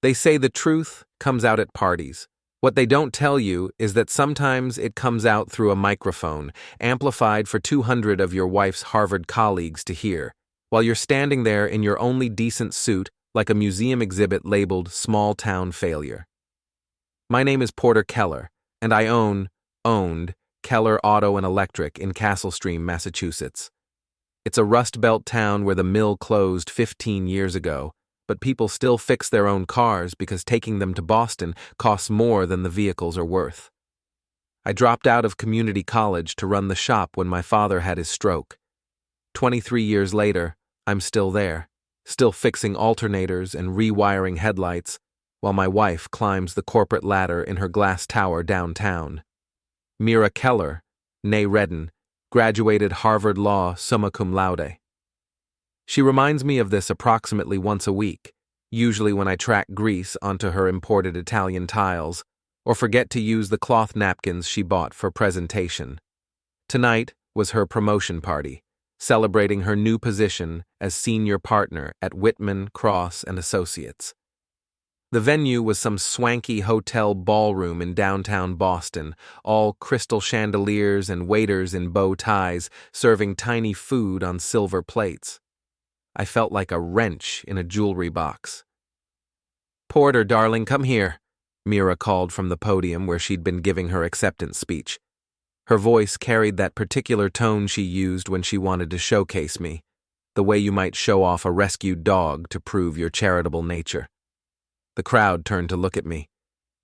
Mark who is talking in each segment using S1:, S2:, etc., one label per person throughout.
S1: They say the truth comes out at parties. What they don't tell you is that sometimes it comes out through a microphone, amplified for 200 of your wife's Harvard colleagues to hear, while you're standing there in your only decent suit like a museum exhibit labeled Small Town Failure. My name is Porter Kellor, and I owned Kellor Auto and Electric in Castle Stream, Massachusetts. It's a Rust Belt town where the mill closed 15 years ago, but people still fix their own cars because taking them to Boston costs more than the vehicles are worth. I dropped out of community college to run the shop when my father had his stroke. 23 years later, I'm still there, still fixing alternators and rewiring headlights, while my wife climbs the corporate ladder in her glass tower downtown. Mira Kellor, née Redden, graduated Harvard Law summa cum laude. She reminds me of this approximately once a week, usually when I track grease onto her imported Italian tiles, or forget to use the cloth napkins she bought for presentation. Tonight was her promotion party, celebrating her new position as senior partner at Whitman, Cross & Associates. The venue was some swanky hotel ballroom in downtown Boston, all crystal chandeliers and waiters in bow ties serving tiny food on silver plates. I felt like a wrench in a jewelry box. "Porter, darling, come here," Mira called from the podium where she'd been giving her acceptance speech. Her voice carried that particular tone she used when she wanted to showcase me, the way you might show off a rescued dog to prove your charitable nature. The crowd turned to look at me.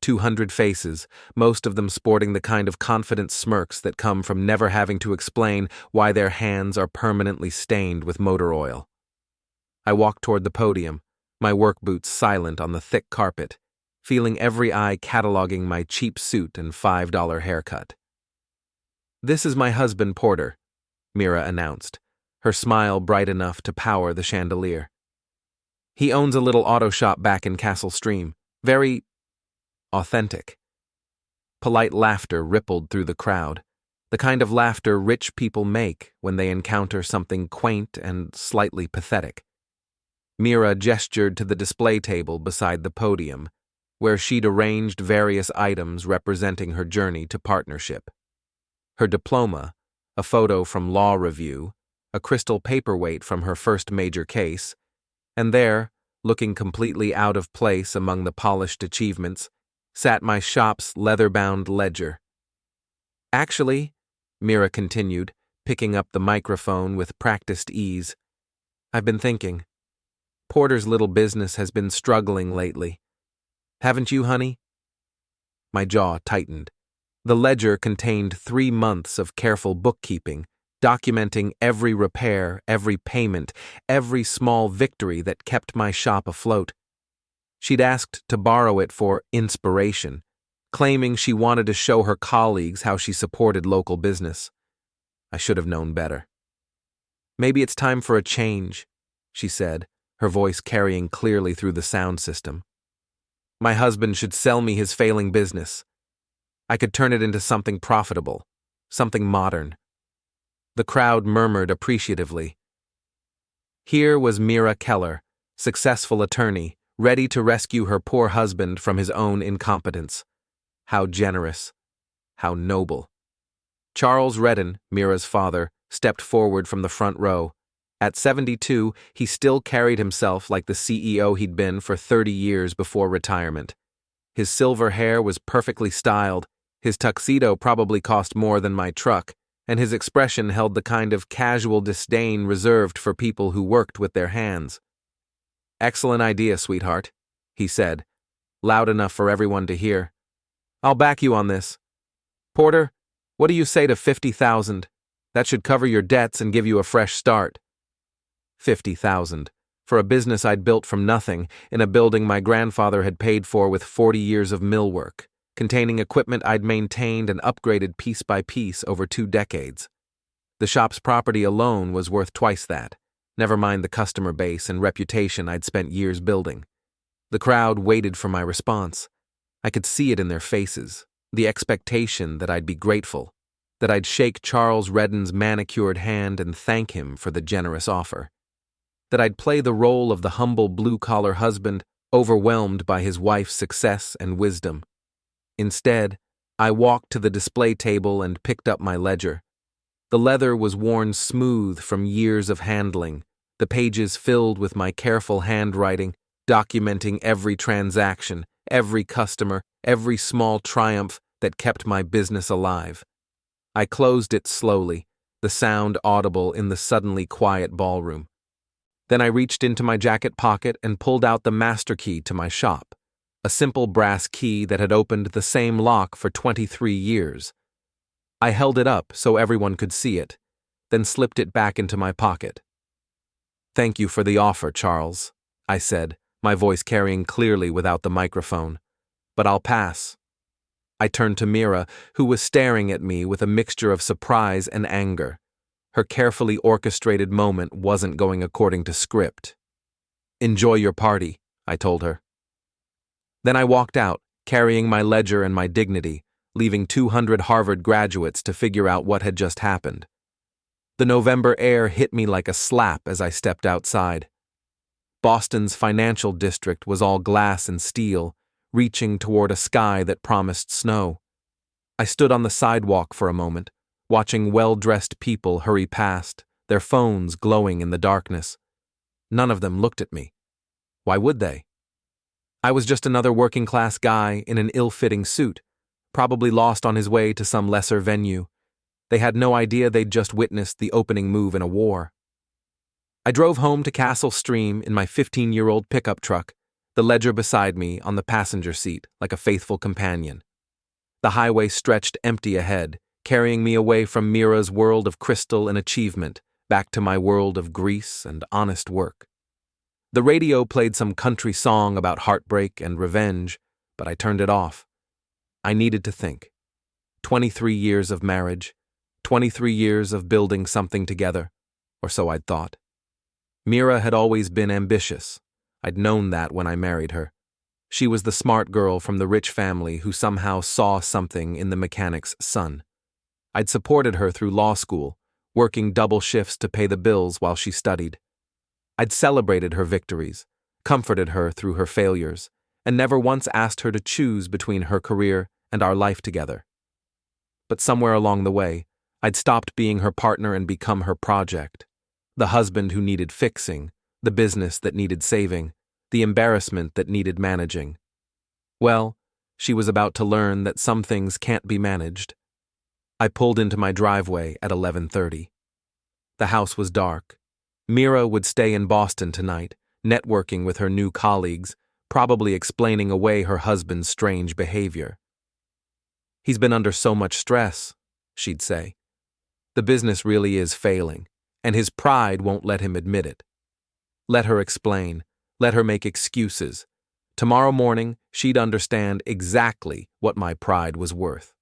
S1: 200 faces, most of them sporting the kind of confident smirks that come from never having to explain why their hands are permanently stained with motor oil. I walked toward the podium, my work boots silent on the thick carpet, feeling every eye cataloging my cheap suit and $5 haircut. "This is my husband, Porter," Mira announced, her smile bright enough to power the chandelier. "He owns a little auto shop back in Castle Stream. Very authentic." Polite laughter rippled through the crowd, the kind of laughter rich people make when they encounter something quaint and slightly pathetic. Mira gestured to the display table beside the podium, where she'd arranged various items representing her journey to partnership. Her diploma, a photo from Law Review, a crystal paperweight from her first major case, and there, looking completely out of place among the polished achievements, sat my shop's leather-bound ledger. "Actually," Mira continued, picking up the microphone with practiced ease, "I've been thinking. Porter's little business has been struggling lately. Haven't you, honey?" My jaw tightened. The ledger contained 3 months of careful bookkeeping, documenting every repair, every payment, every small victory that kept my shop afloat. She'd asked to borrow it for inspiration, claiming she wanted to show her colleagues how she supported local business. I should have known better. "Maybe it's time for a change," she said, her voice carrying clearly through the sound system. "My husband should sell me his failing business. I could turn it into something profitable, something modern." The crowd murmured appreciatively. Here was Mira Kellor, successful attorney, ready to rescue her poor husband from his own incompetence. How generous, how noble. Charles Redden, Mira's father, stepped forward from the front row. At 72, he still carried himself like the CEO he'd been for 30 years before retirement. His silver hair was perfectly styled, his tuxedo probably cost more than my truck, and his expression held the kind of casual disdain reserved for people who worked with their hands. "Excellent idea, sweetheart," he said, loud enough for everyone to hear. "I'll back you on this. Porter, what do you say to 50,000? That should cover your debts and give you a fresh start." 50,000, for a business I'd built from nothing in a building my grandfather had paid for with 40 years of mill work, containing equipment I'd maintained and upgraded piece by piece over 2 decades. The shop's property alone was worth twice that, never mind the customer base and reputation I'd spent years building. The crowd waited for my response. I could see it in their faces, the expectation that I'd be grateful, that I'd shake Charles Redden's manicured hand and thank him for the generous offer, that I'd play the role of the humble blue-collar husband overwhelmed by his wife's success and wisdom. Instead, I walked to the display table and picked up my ledger. The leather was worn smooth from years of handling, the pages filled with my careful handwriting, documenting every transaction, every customer, every small triumph that kept my business alive. I closed it slowly, the sound audible in the suddenly quiet ballroom. Then I reached into my jacket pocket and pulled out the master key to my shop, a simple brass key that had opened the same lock for 23 years. I held it up so everyone could see it, then slipped it back into my pocket. "Thank you for the offer, Charles," I said, my voice carrying clearly without the microphone. "But I'll pass." I turned to Mira, who was staring at me with a mixture of surprise and anger. Her carefully orchestrated moment wasn't going according to script. "Enjoy your party," I told her. Then I walked out, carrying my ledger and my dignity, leaving 200 Harvard graduates to figure out what had just happened. The November air hit me like a slap as I stepped outside. Boston's financial district was all glass and steel, reaching toward a sky that promised snow. I stood on the sidewalk for a moment, watching well-dressed people hurry past, their phones glowing in the darkness. None of them looked at me. Why would they? I was just another working-class guy in an ill-fitting suit, probably lost on his way to some lesser venue. They had no idea they'd just witnessed the opening move in a war. I drove home to Castle Stream in my 15-year-old pickup truck, the ledger beside me on the passenger seat like a faithful companion. The highway stretched empty ahead, carrying me away from Mira's world of crystal and achievement, back to my world of grease and honest work. The radio played some country song about heartbreak and revenge, but I turned it off. I needed to think. 23 years of marriage, 23 years of building something together, or so I'd thought. Mira had always been ambitious. I'd known that when I married her. She was the smart girl from the rich family who somehow saw something in the mechanic's son. I'd supported her through law school, working double shifts to pay the bills while she studied. I'd celebrated her victories, comforted her through her failures, and never once asked her to choose between her career and our life together. But somewhere along the way, I'd stopped being her partner and become her project. The husband who needed fixing, the business that needed saving, the embarrassment that needed managing. Well, she was about to learn that some things can't be managed. I pulled into my driveway at 11:30. The house was dark. Mira would stay in Boston tonight, networking with her new colleagues, probably explaining away her husband's strange behavior. "He's been under so much stress," she'd say. "The business really is failing, and his pride won't let him admit it." Let her explain. Let her make excuses. Tomorrow morning, she'd understand exactly what my pride was worth.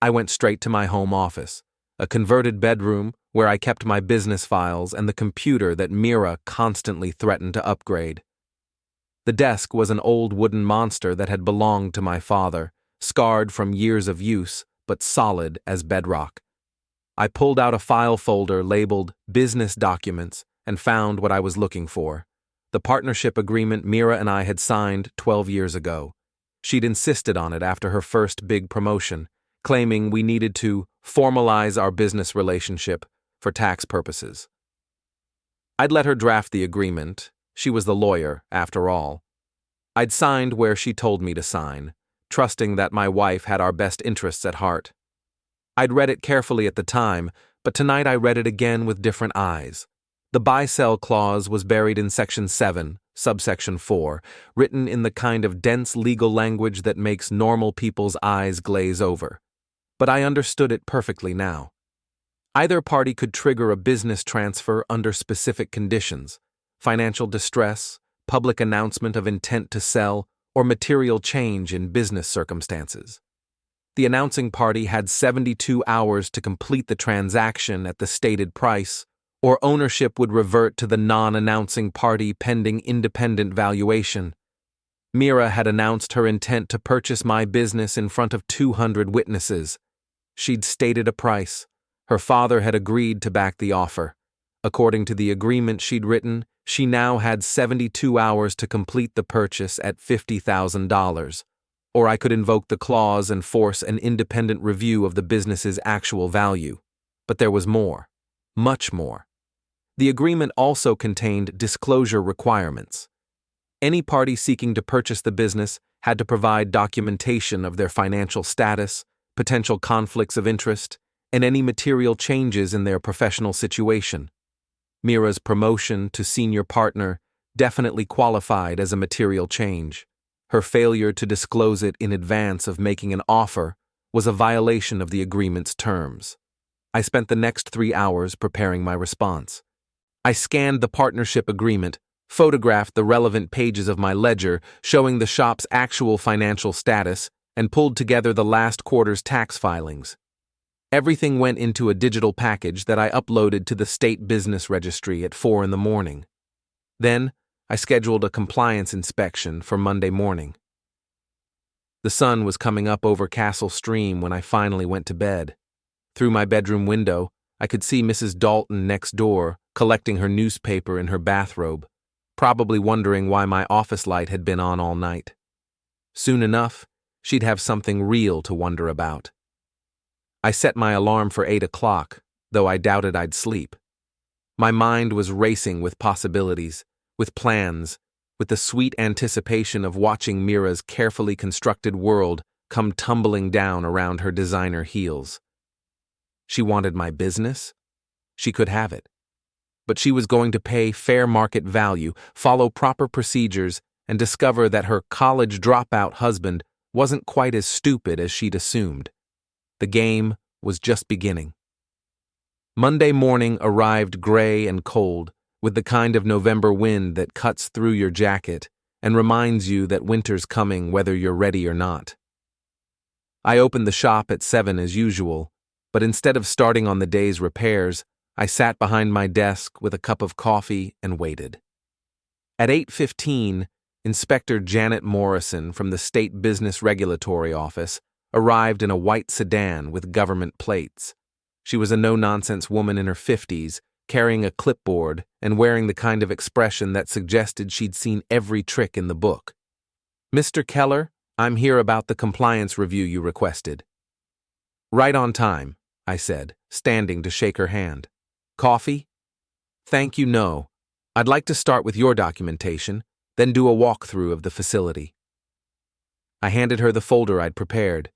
S1: I went straight to my home office, a converted bedroom where I kept my business files and the computer that Mira constantly threatened to upgrade. The desk was an old wooden monster that had belonged to my father, scarred from years of use, but solid as bedrock. I pulled out a file folder labeled Business Documents and found what I was looking for. The partnership agreement Mira and I had signed 12 years ago. She'd insisted on it after her first big promotion, claiming we needed to formalize our business relationship for tax purposes. I'd let her draft the agreement. She was the lawyer, after all. I'd signed where she told me to sign, trusting that my wife had our best interests at heart. I'd read it carefully at the time, but tonight I read it again with different eyes. The buy-sell clause was buried in Section 7, subsection 4, written in the kind of dense legal language that makes normal people's eyes glaze over. But I understood it perfectly now. Either party could trigger a business transfer under specific conditions: financial distress, public announcement of intent to sell, or material change in business circumstances. The announcing party had 72 hours to complete the transaction at the stated price, or ownership would revert to the non-announcing party pending independent valuation. Mira had announced her intent to purchase my business in front of 200 witnesses. She'd stated a price. Her father had agreed to back the offer. According to the agreement she'd written, She now had 72 hours to complete the purchase at $50,000, or I could invoke the clause and force an independent review of the business's actual value. But there was more. Much more. The agreement also contained disclosure requirements. Any party seeking to purchase the business had to provide documentation of their financial status, potential conflicts of interest, and any material changes in their professional situation. Mira's promotion to senior partner definitely qualified as a material change. Her failure to disclose it in advance of making an offer was a violation of the agreement's terms. I spent the next 3 hours preparing my response. I scanned the partnership agreement, photographed the relevant pages of my ledger showing the shop's actual financial status, and pulled together the last quarter's tax filings. Everything went into a digital package that I uploaded to the state business registry at 4 a.m. Then, I scheduled a compliance inspection for Monday morning. The sun was coming up over Castle Stream when I finally went to bed. Through my bedroom window, I could see Mrs. Dalton next door, collecting her newspaper in her bathrobe, probably wondering why my office light had been on all night. Soon enough, she'd have something real to wonder about. I set my alarm for 8 o'clock, though I doubted I'd sleep. My mind was racing with possibilities, with plans, with the sweet anticipation of watching Mira's carefully constructed world come tumbling down around her designer heels. She wanted my business? She could have it. But she was going to pay fair market value, follow proper procedures, and discover that her college dropout husband wasn't quite as stupid as she'd assumed. The game was just beginning. Monday morning arrived gray and cold, with the kind of November wind that cuts through your jacket and reminds you that winter's coming whether you're ready or not. I opened the shop at 7 as usual, but instead of starting on the day's repairs, I sat behind my desk with a cup of coffee and waited. At 8:15, Inspector Janet Morrison from the State Business Regulatory Office arrived in a white sedan with government plates. She was a no-nonsense woman in her 50s, carrying a clipboard and wearing the kind of expression that suggested she'd seen every trick in the book. "Mr. Kellor, I'm here about the compliance review you requested." "Right on time," I said, standing to shake her hand. "Coffee?" "Thank you, no. I'd like to start with your documentation, then do a walkthrough of the facility." I handed her the folder I'd prepared.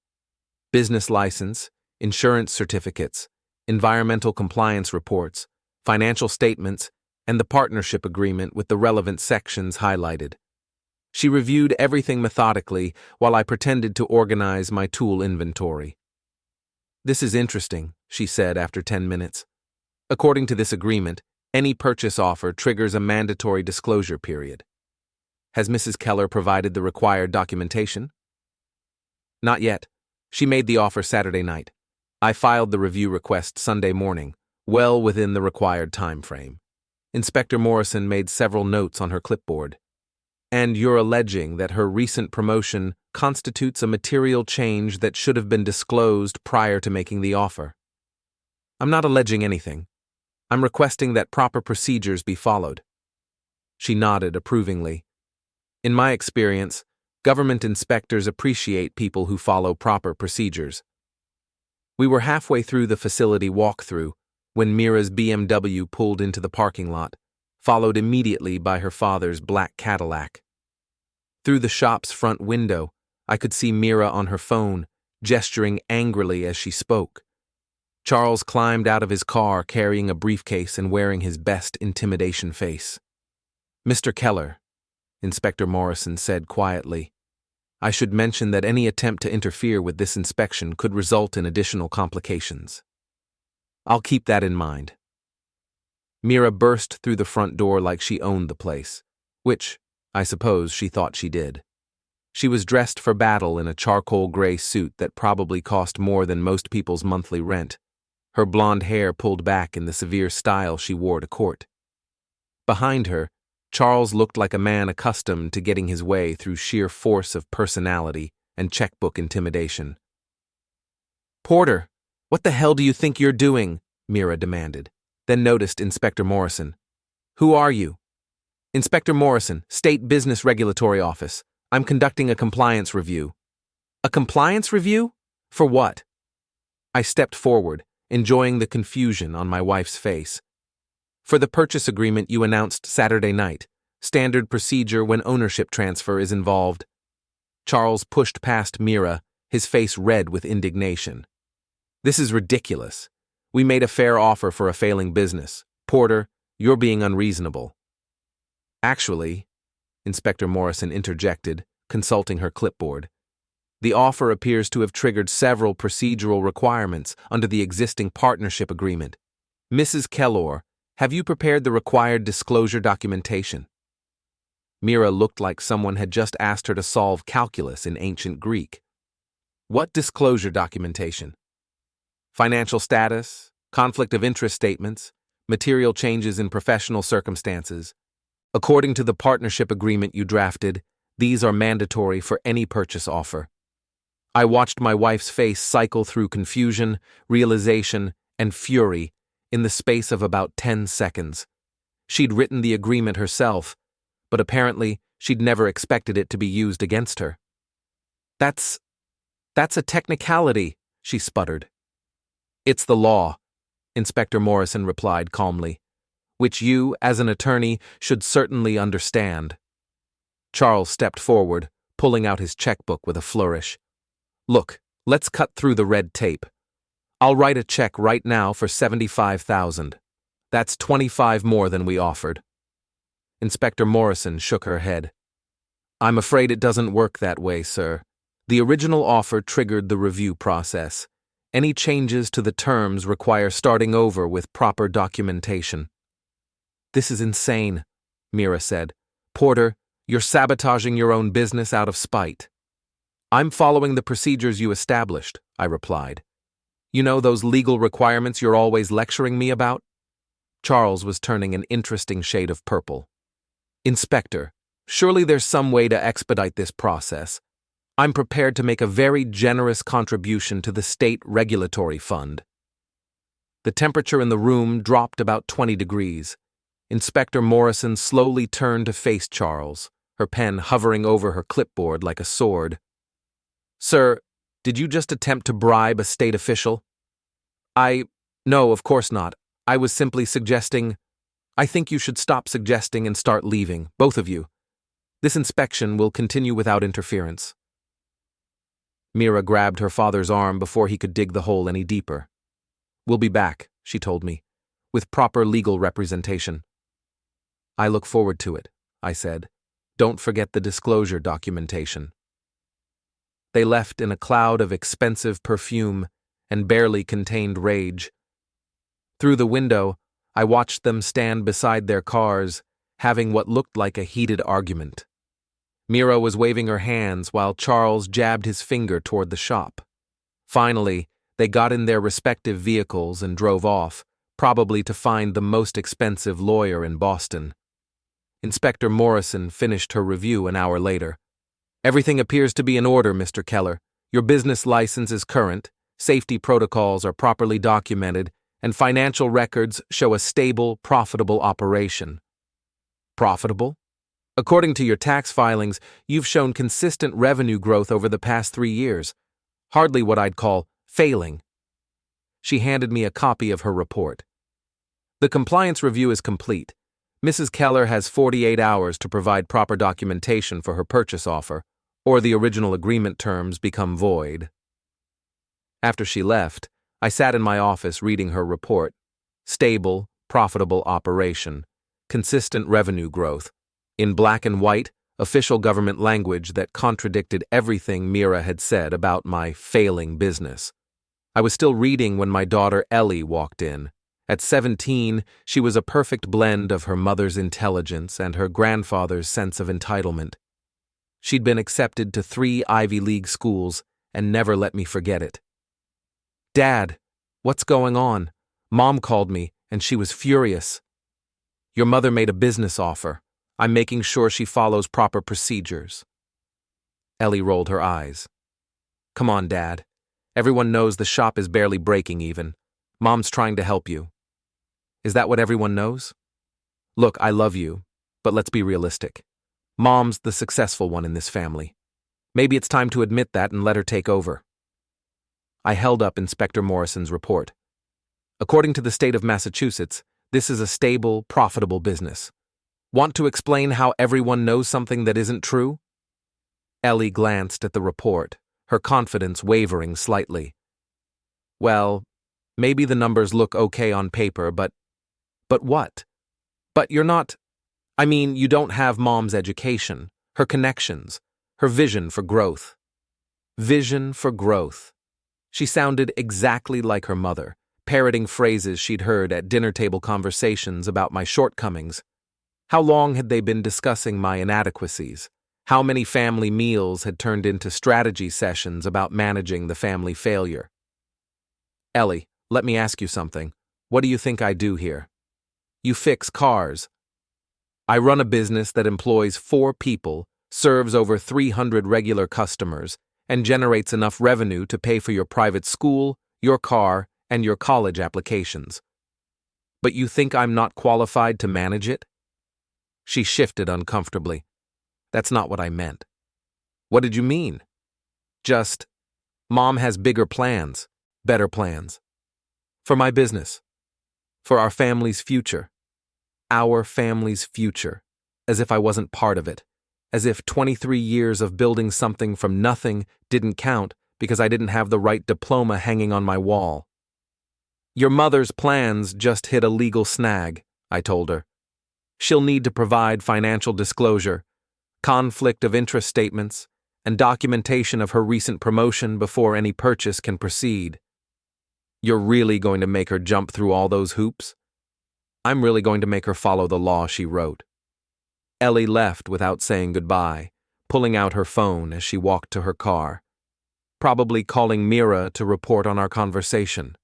S1: Business license, insurance certificates, environmental compliance reports, financial statements, and the partnership agreement with the relevant sections highlighted. She reviewed everything methodically while I pretended to organize my tool inventory. "This is interesting," she said after 10 minutes. "According to this agreement, any purchase offer triggers a mandatory disclosure period. Has Mrs. Kellor provided the required documentation?" "Not yet. She made the offer Saturday night. I filed the review request Sunday morning, well within the required time frame." Inspector Morrison made several notes on her clipboard. "And you're alleging that her recent promotion constitutes a material change that should have been disclosed prior to making the offer." "I'm not alleging anything. I'm requesting that proper procedures be followed." She nodded approvingly. "In my experience, government inspectors appreciate people who follow proper procedures." We were halfway through the facility walkthrough when Mira's BMW pulled into the parking lot, followed immediately by her father's black Cadillac. Through the shop's front window, I could see Mira on her phone, gesturing angrily as she spoke. Charles climbed out of his car carrying a briefcase and wearing his best intimidation face. "Mr. Kellor," Inspector Morrison said quietly, "I should mention that any attempt to interfere with this inspection could result in additional complications." "I'll keep that in mind." Mira burst through the front door like she owned the place, which, I suppose, she thought she did. She was dressed for battle in a charcoal gray suit that probably cost more than most people's monthly rent, her blonde hair pulled back in the severe style she wore to court. Behind her, Charles looked like a man accustomed to getting his way through sheer force of personality and checkbook intimidation. "Porter, what the hell do you think you're doing?" Mira demanded, then noticed Inspector Morrison. "Who are you?" Inspector Morrison, State Business Regulatory Office. I'm conducting a compliance review. A compliance review? For what? I stepped forward, enjoying the confusion on my wife's face. For the purchase agreement you announced Saturday night. Standard procedure when ownership transfer is involved. Charles pushed past Mira, his face red with indignation. This is ridiculous. We made a fair offer for a failing business. Porter, you're being unreasonable. Actually, Inspector Morrison interjected, consulting her clipboard. The offer appears to have triggered several procedural requirements under the existing partnership agreement. Mrs. Kellor, have you prepared the required disclosure documentation? Mira looked like someone had just asked her to solve calculus in ancient Greek. What disclosure documentation? Financial status, conflict of interest statements, material changes in professional circumstances. According to the partnership agreement you drafted, these are mandatory for any purchase offer. I watched my wife's face cycle through confusion, realization, and fury in the space of about 10 seconds. She'd written the agreement herself, but apparently she'd never expected it to be used against her. That's a technicality, she sputtered. It's the law, Inspector Morrison replied calmly, which you, as an attorney, should certainly understand. Charles stepped forward, pulling out his checkbook with a flourish. Look, let's cut through the red tape. I'll write a check right now for $75,000. That's 25 more than we offered. Inspector Morrison shook her head. I'm afraid it doesn't work that way, sir. The original offer triggered the review process. Any changes to the terms require starting over with proper documentation. This is insane, Mira said. Porter, you're sabotaging your own business out of spite. I'm following the procedures you established, I replied. You know those legal requirements you're always lecturing me about? Charles was turning an interesting shade of purple. Inspector, surely there's some way to expedite this process. I'm prepared to make a very generous contribution to the State Regulatory Fund. The temperature in the room dropped about 20 degrees. Inspector Morrison slowly turned to face Charles, her pen hovering over her clipboard like a sword. Sir, did you just attempt to bribe a state official? No, of course not. I was simply suggesting. I think you should stop suggesting and start leaving, both of you. This inspection will continue without interference. Mira grabbed her father's arm before he could dig the hole any deeper. We'll be back, she told me, with proper legal representation. I look forward to it, I said. Don't forget the disclosure documentation. They left in a cloud of expensive perfume and barely contained rage. Through the window, I watched them stand beside their cars, having what looked like a heated argument. Mira was waving her hands while Charles jabbed his finger toward the shop. Finally, they got in their respective vehicles and drove off, probably to find the most expensive lawyer in Boston. Inspector Morrison finished her review an hour later. Everything appears to be in order, Mr. Kellor. Your business license is current, safety protocols are properly documented, and financial records show a stable, profitable operation. Profitable? According to your tax filings, you've shown consistent revenue growth over the past 3 years. Hardly what I'd call failing. She handed me a copy of her report. The compliance review is complete. Mrs. Kellor has 48 hours to provide proper documentation for her purchase offer, or the original agreement terms become void. After she left, I sat in my office reading her report. Stable, profitable operation. Consistent revenue growth. In black and white, official government language that contradicted everything Mira had said about my failing business. I was still reading when my daughter Ellie walked in. At 17, she was a perfect blend of her mother's intelligence and her grandfather's sense of entitlement. She'd been accepted to 3 Ivy League schools and never let me forget it. Dad, what's going on? Mom called me, and she was furious. Your mother made a business offer. I'm making sure she follows proper procedures. Ellie rolled her eyes. Come on, Dad. Everyone knows the shop is barely breaking even. Mom's trying to help you. Is that what everyone knows? Look, I love you, But let's be realistic. Mom's the successful one in this family. Maybe it's time to admit that and let her take over. I held up Inspector Morrison's report. According to the state of Massachusetts, this is a stable, profitable business. Want to explain how everyone knows something that isn't true? Ellie glanced at the report, her confidence wavering slightly. Well, maybe the numbers look okay on paper, but what? But you're not. You don't have Mom's education, her connections, her vision for growth. Vision for growth. She sounded exactly like her mother, parroting phrases she'd heard at dinner table conversations about my shortcomings. How long had they been discussing my inadequacies? How many family meals had turned into strategy sessions about managing the family failure? Ellie, let me ask you something. What do you think I do here? You fix cars. I run a business that employs 4 people, serves over 300 regular customers, and generates enough revenue to pay for your private school, your car, and your college applications. But you think I'm not qualified to manage it? She shifted uncomfortably. That's not what I meant. What did you mean? Just, Mom has bigger plans, better plans. For my business. For our family's future. Our family's future. As if I wasn't part of it. As if 23 years of building something from nothing didn't count because I didn't have the right diploma hanging on my wall. Your mother's plans just hit a legal snag, I told her. She'll need to provide financial disclosure, conflict of interest statements, and documentation of her recent promotion before any purchase can proceed. You're really going to make her jump through all those hoops? I'm really going to make her follow the law she wrote. Ellie left without saying goodbye, pulling out her phone as she walked to her car, probably calling Mira to report on our conversation.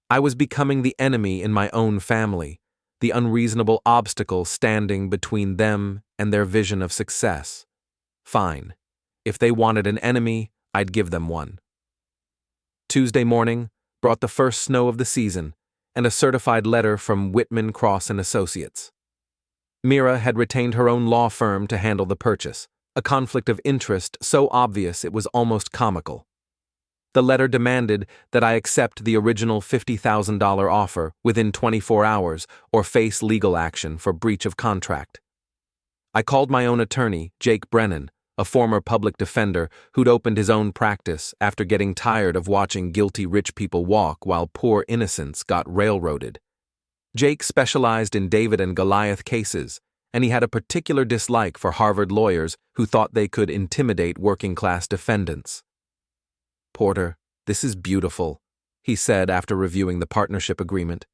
S1: I was becoming the enemy in my own family, the unreasonable obstacle standing between them and their vision of success. Fine. If they wanted an enemy, I'd give them one. Tuesday morning brought the first snow of the season and a certified letter from Whitman, Cross & Associates. Mira had retained her own law firm to handle the purchase, a conflict of interest so obvious it was almost comical. The letter demanded that I accept the original $50,000 offer within 24 hours or face legal action for breach of contract. I called my own attorney, Jake Brennan, a former public defender who'd opened his own practice after getting tired of watching guilty rich people walk while poor innocents got railroaded. Jake specialized in David and Goliath cases, and he had a particular dislike for Harvard lawyers who thought they could intimidate working-class defendants. Porter, this is beautiful, he said after reviewing the partnership agreement.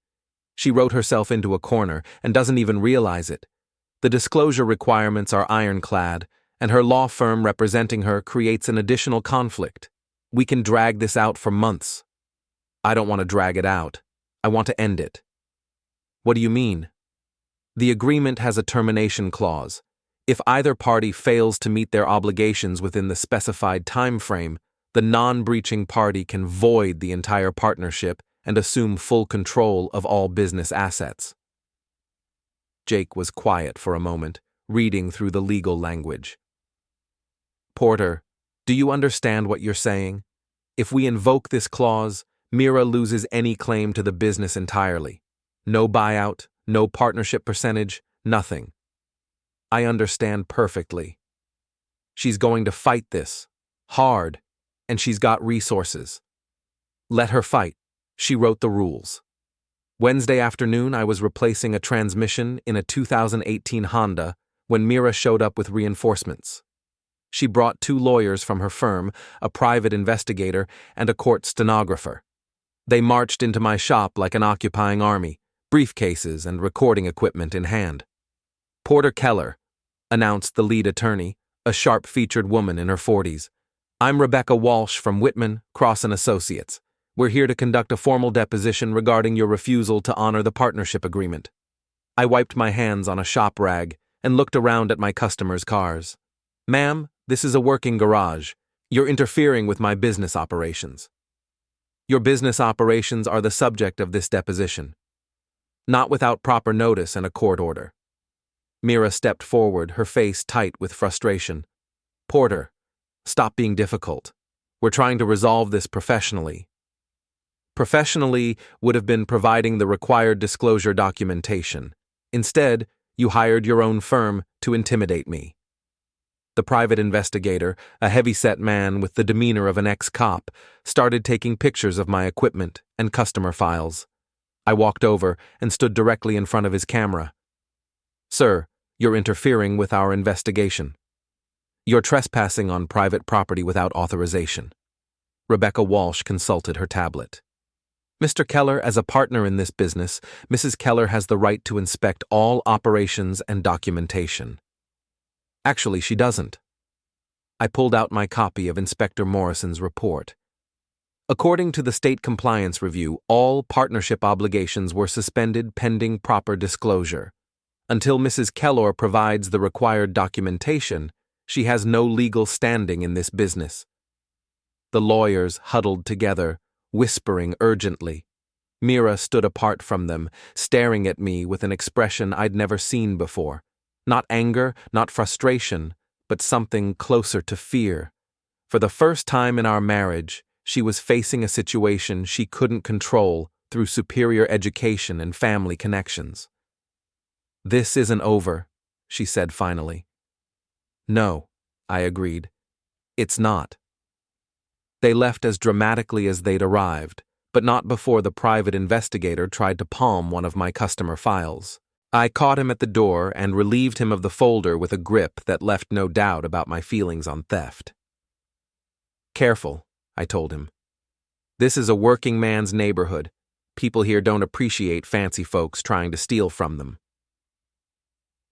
S1: She wrote herself into a corner and doesn't even realize it. The disclosure requirements are ironclad, and her law firm representing her creates an additional conflict. We can drag this out for months. I don't want to drag it out. I want to end it. What do you mean? The agreement has a termination clause. If either party fails to meet their obligations within the specified time frame, the non-breaching party can void the entire partnership and assume full control of all business assets. Jake was quiet for a moment, reading through the legal language. Porter, do you understand what you're saying? If we invoke this clause, Mira loses any claim to the business entirely. No buyout, no partnership percentage, nothing. I understand perfectly. She's going to fight this, hard, and she's got resources. Let her fight. She wrote the rules. Wednesday afternoon, I was replacing a transmission in a 2018 Honda when Mira showed up with reinforcements. She brought 2 lawyers from her firm, a private investigator, and a court stenographer. They marched into my shop like an occupying army, briefcases and recording equipment in hand. Mira Kellor, announced the lead attorney, a sharp-featured woman in her 40s. I'm Rebecca Walsh from Whitman, Cross & Associates. We're here to conduct a formal deposition regarding your refusal to honor the partnership agreement. I wiped my hands on a shop rag and looked around at my customers' cars. Ma'am, this is a working garage. You're interfering with my business operations. Your business operations are the subject of this deposition. Not without proper notice and a court order. Mira stepped forward, her face tight with frustration. "Porter, stop being difficult. We're trying to resolve this professionally." Professionally would have been providing the required disclosure documentation. Instead, you hired your own firm to intimidate me. The private investigator, a heavy-set man with the demeanor of an ex-cop, started taking pictures of my equipment and customer files. I walked over and stood directly in front of his camera. "Sir, you're interfering with our investigation. You're trespassing on private property without authorization." Rebecca Walsh consulted her tablet. "Mr. Kellor, as a partner in this business, Mrs. Kellor has the right to inspect all operations and documentation." "Actually, she doesn't." I pulled out my copy of Inspector Morrison's report. According to the State Compliance Review, all partnership obligations were suspended pending proper disclosure. Until Mrs. Kellor provides the required documentation, she has no legal standing in this business. The lawyers huddled together, whispering urgently. Mira stood apart from them, staring at me with an expression I'd never seen before. Not anger, not frustration, but something closer to fear. For the first time in our marriage, she was facing a situation she couldn't control through superior education and family connections. "This isn't over," she said finally. "No," I agreed. "It's not." They left as dramatically as they'd arrived, but not before the private investigator tried to palm one of my customer files. I caught him at the door and relieved him of the folder with a grip that left no doubt about my feelings on theft. "Careful," I told him. "This is a working man's neighborhood. People here don't appreciate fancy folks trying to steal from them."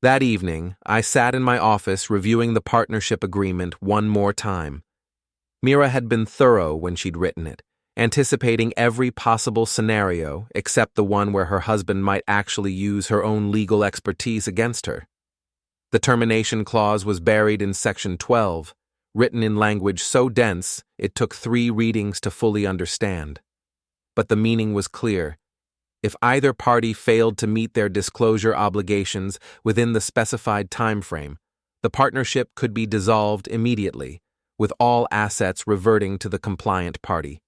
S1: That evening, I sat in my office reviewing the partnership agreement one more time. Mira had been thorough when she'd written it, anticipating every possible scenario except the one where her husband might actually use her own legal expertise against her. The termination clause was buried in Section 12, written in language so dense it took 3 readings to fully understand. But the meaning was clear. If either party failed to meet their disclosure obligations within the specified time frame, the partnership could be dissolved immediately, with all assets reverting to the compliant party.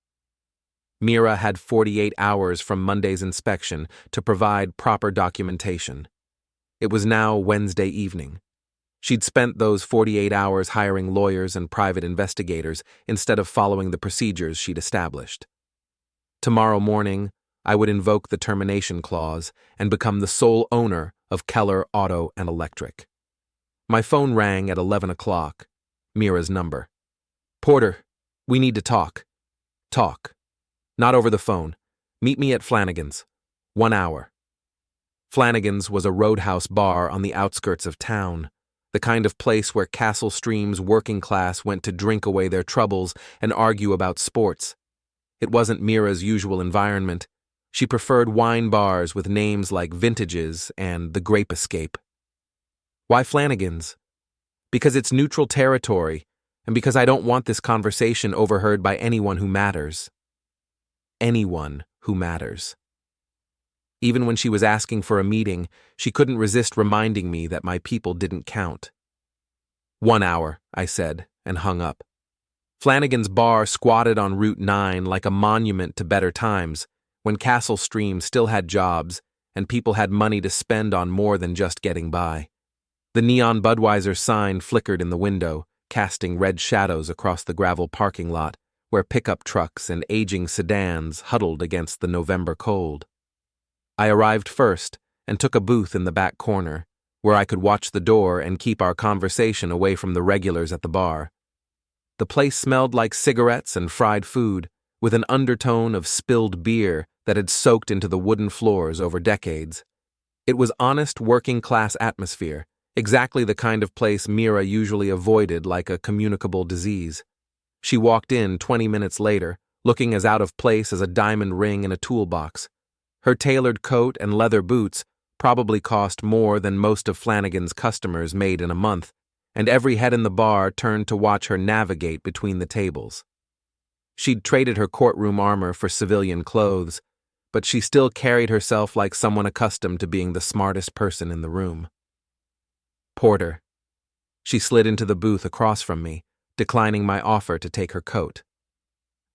S1: Mira had 48 hours from Monday's inspection to provide proper documentation. It was now Wednesday evening. She'd spent those 48 hours hiring lawyers and private investigators instead of following the procedures she'd established. Tomorrow morning, I would invoke the termination clause and become the sole owner of Kellor Auto and Electric. My phone rang at 11 o'clock, Mira's number. "Porter, we need to talk." "Talk. Not over the phone. Meet me at Flanagan's. 1 hour. Flanagan's was a roadhouse bar on the outskirts of town, the kind of place where Castle Stream's working class went to drink away their troubles and argue about sports. It wasn't Mira's usual environment. She preferred wine bars with names like Vintages and The Grape Escape. "Why Flanagan's?" "Because it's neutral territory, and because I don't want this conversation overheard by anyone who matters." Anyone who matters. Even when she was asking for a meeting, she couldn't resist reminding me that my people didn't count. 1 hour, I said, and hung up. Flanagan's bar squatted on Route 9 like a monument to better times, when Castle Stream still had jobs and people had money to spend on more than just getting by. The neon Budweiser sign flickered in the window, casting red shadows across the gravel parking lot, where pickup trucks and aging sedans huddled against the November cold. I arrived first and took a booth in the back corner, where I could watch the door and keep our conversation away from the regulars at the bar. The place smelled like cigarettes and fried food, with an undertone of spilled beer that had soaked into the wooden floors over decades. It was honest working-class atmosphere, exactly the kind of place Mira usually avoided like a communicable disease. She walked in 20 minutes later, looking as out of place as a diamond ring in a toolbox. Her tailored coat and leather boots probably cost more than most of Flanagan's customers made in a month, and every head in the bar turned to watch her navigate between the tables. She'd traded her courtroom armor for civilian clothes, but she still carried herself like someone accustomed to being the smartest person in the room. Porter. She slid into the booth across from me, declining my offer to take her coat.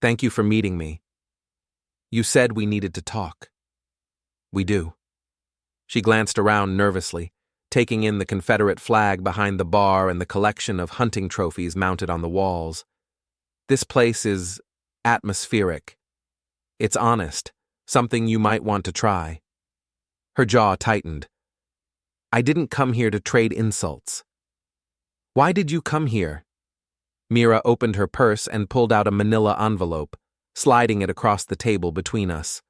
S1: Thank you for meeting me. You said we needed to talk. We do. She glanced around nervously, taking in the Confederate flag behind the bar and the collection of hunting trophies mounted on the walls. This place is atmospheric. It's honest, something you might want to try. Her jaw tightened. I didn't come here to trade insults. Why did you come here? Mira opened her purse and pulled out a manila envelope, sliding it across the table between us.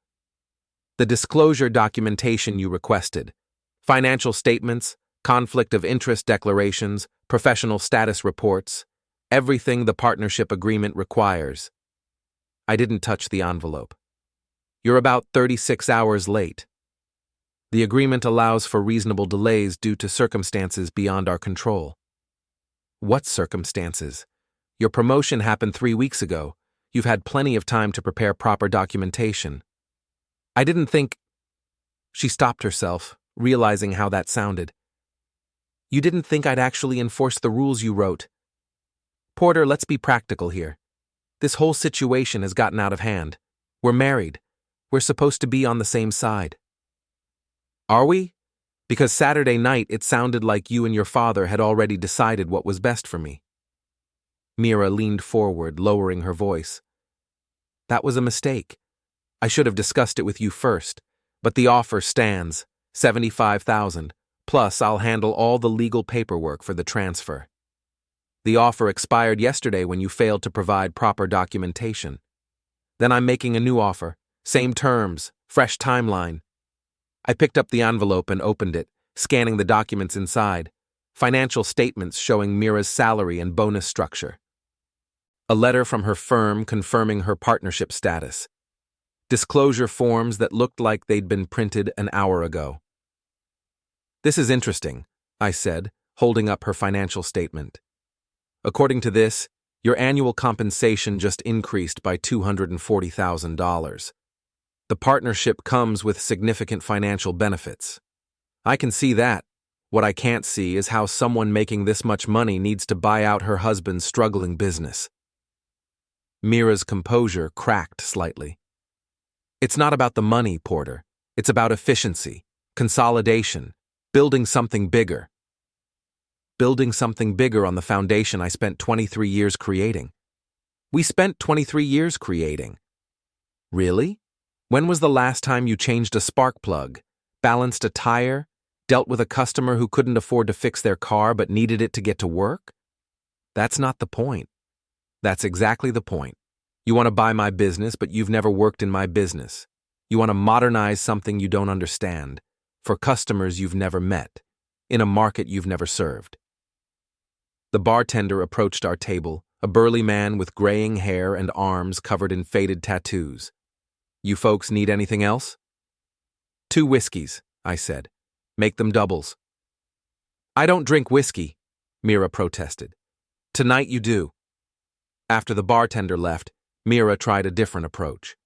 S1: The disclosure documentation you requested. Financial statements, conflict of interest declarations, professional status reports, everything the partnership agreement requires. I didn't touch the envelope. You're about 36 hours late. The agreement allows for reasonable delays due to circumstances beyond our control. What circumstances? Your promotion happened 3 weeks ago. You've had plenty of time to prepare proper documentation. I didn't think... She stopped herself, realizing how that sounded. You didn't think I'd actually enforce the rules you wrote. Porter, let's be practical here. This whole situation has gotten out of hand. We're married. We're supposed to be on the same side. Are we? Because Saturday night it sounded like you and your father had already decided what was best for me. Mira leaned forward, lowering her voice. That was a mistake. I should have discussed it with you first, but the offer stands, $75,000, plus I'll handle all the legal paperwork for the transfer. The offer expired yesterday when you failed to provide proper documentation. Then I'm making a new offer, same terms, fresh timeline. I picked up the envelope and opened it, scanning the documents inside, financial statements showing Mira's salary and bonus structure. A letter from her firm confirming her partnership status. Disclosure forms that looked like they'd been printed an hour ago. This is interesting, I said, holding up her financial statement. According to this, your annual compensation just increased by $240,000. The partnership comes with significant financial benefits. I can see that. What I can't see is how someone making this much money needs to buy out her husband's struggling business. Mira's composure cracked slightly. It's not about the money, Porter. It's about efficiency, consolidation, building something bigger. Building something bigger on the foundation I spent 23 years creating. We spent 23 years creating. Really? When was the last time you changed a spark plug, balanced a tire, dealt with a customer who couldn't afford to fix their car but needed it to get to work? That's not the point. That's exactly the point. You want to buy my business, but you've never worked in my business. You want to modernize something you don't understand, for customers you've never met, in a market you've never served. The bartender approached our table, a burly man with graying hair and arms covered in faded tattoos. You folks need anything else? 2 whiskeys, I said. Make them doubles. I don't drink whiskey, Mira protested. Tonight you do. After the bartender left, Mira tried a different approach.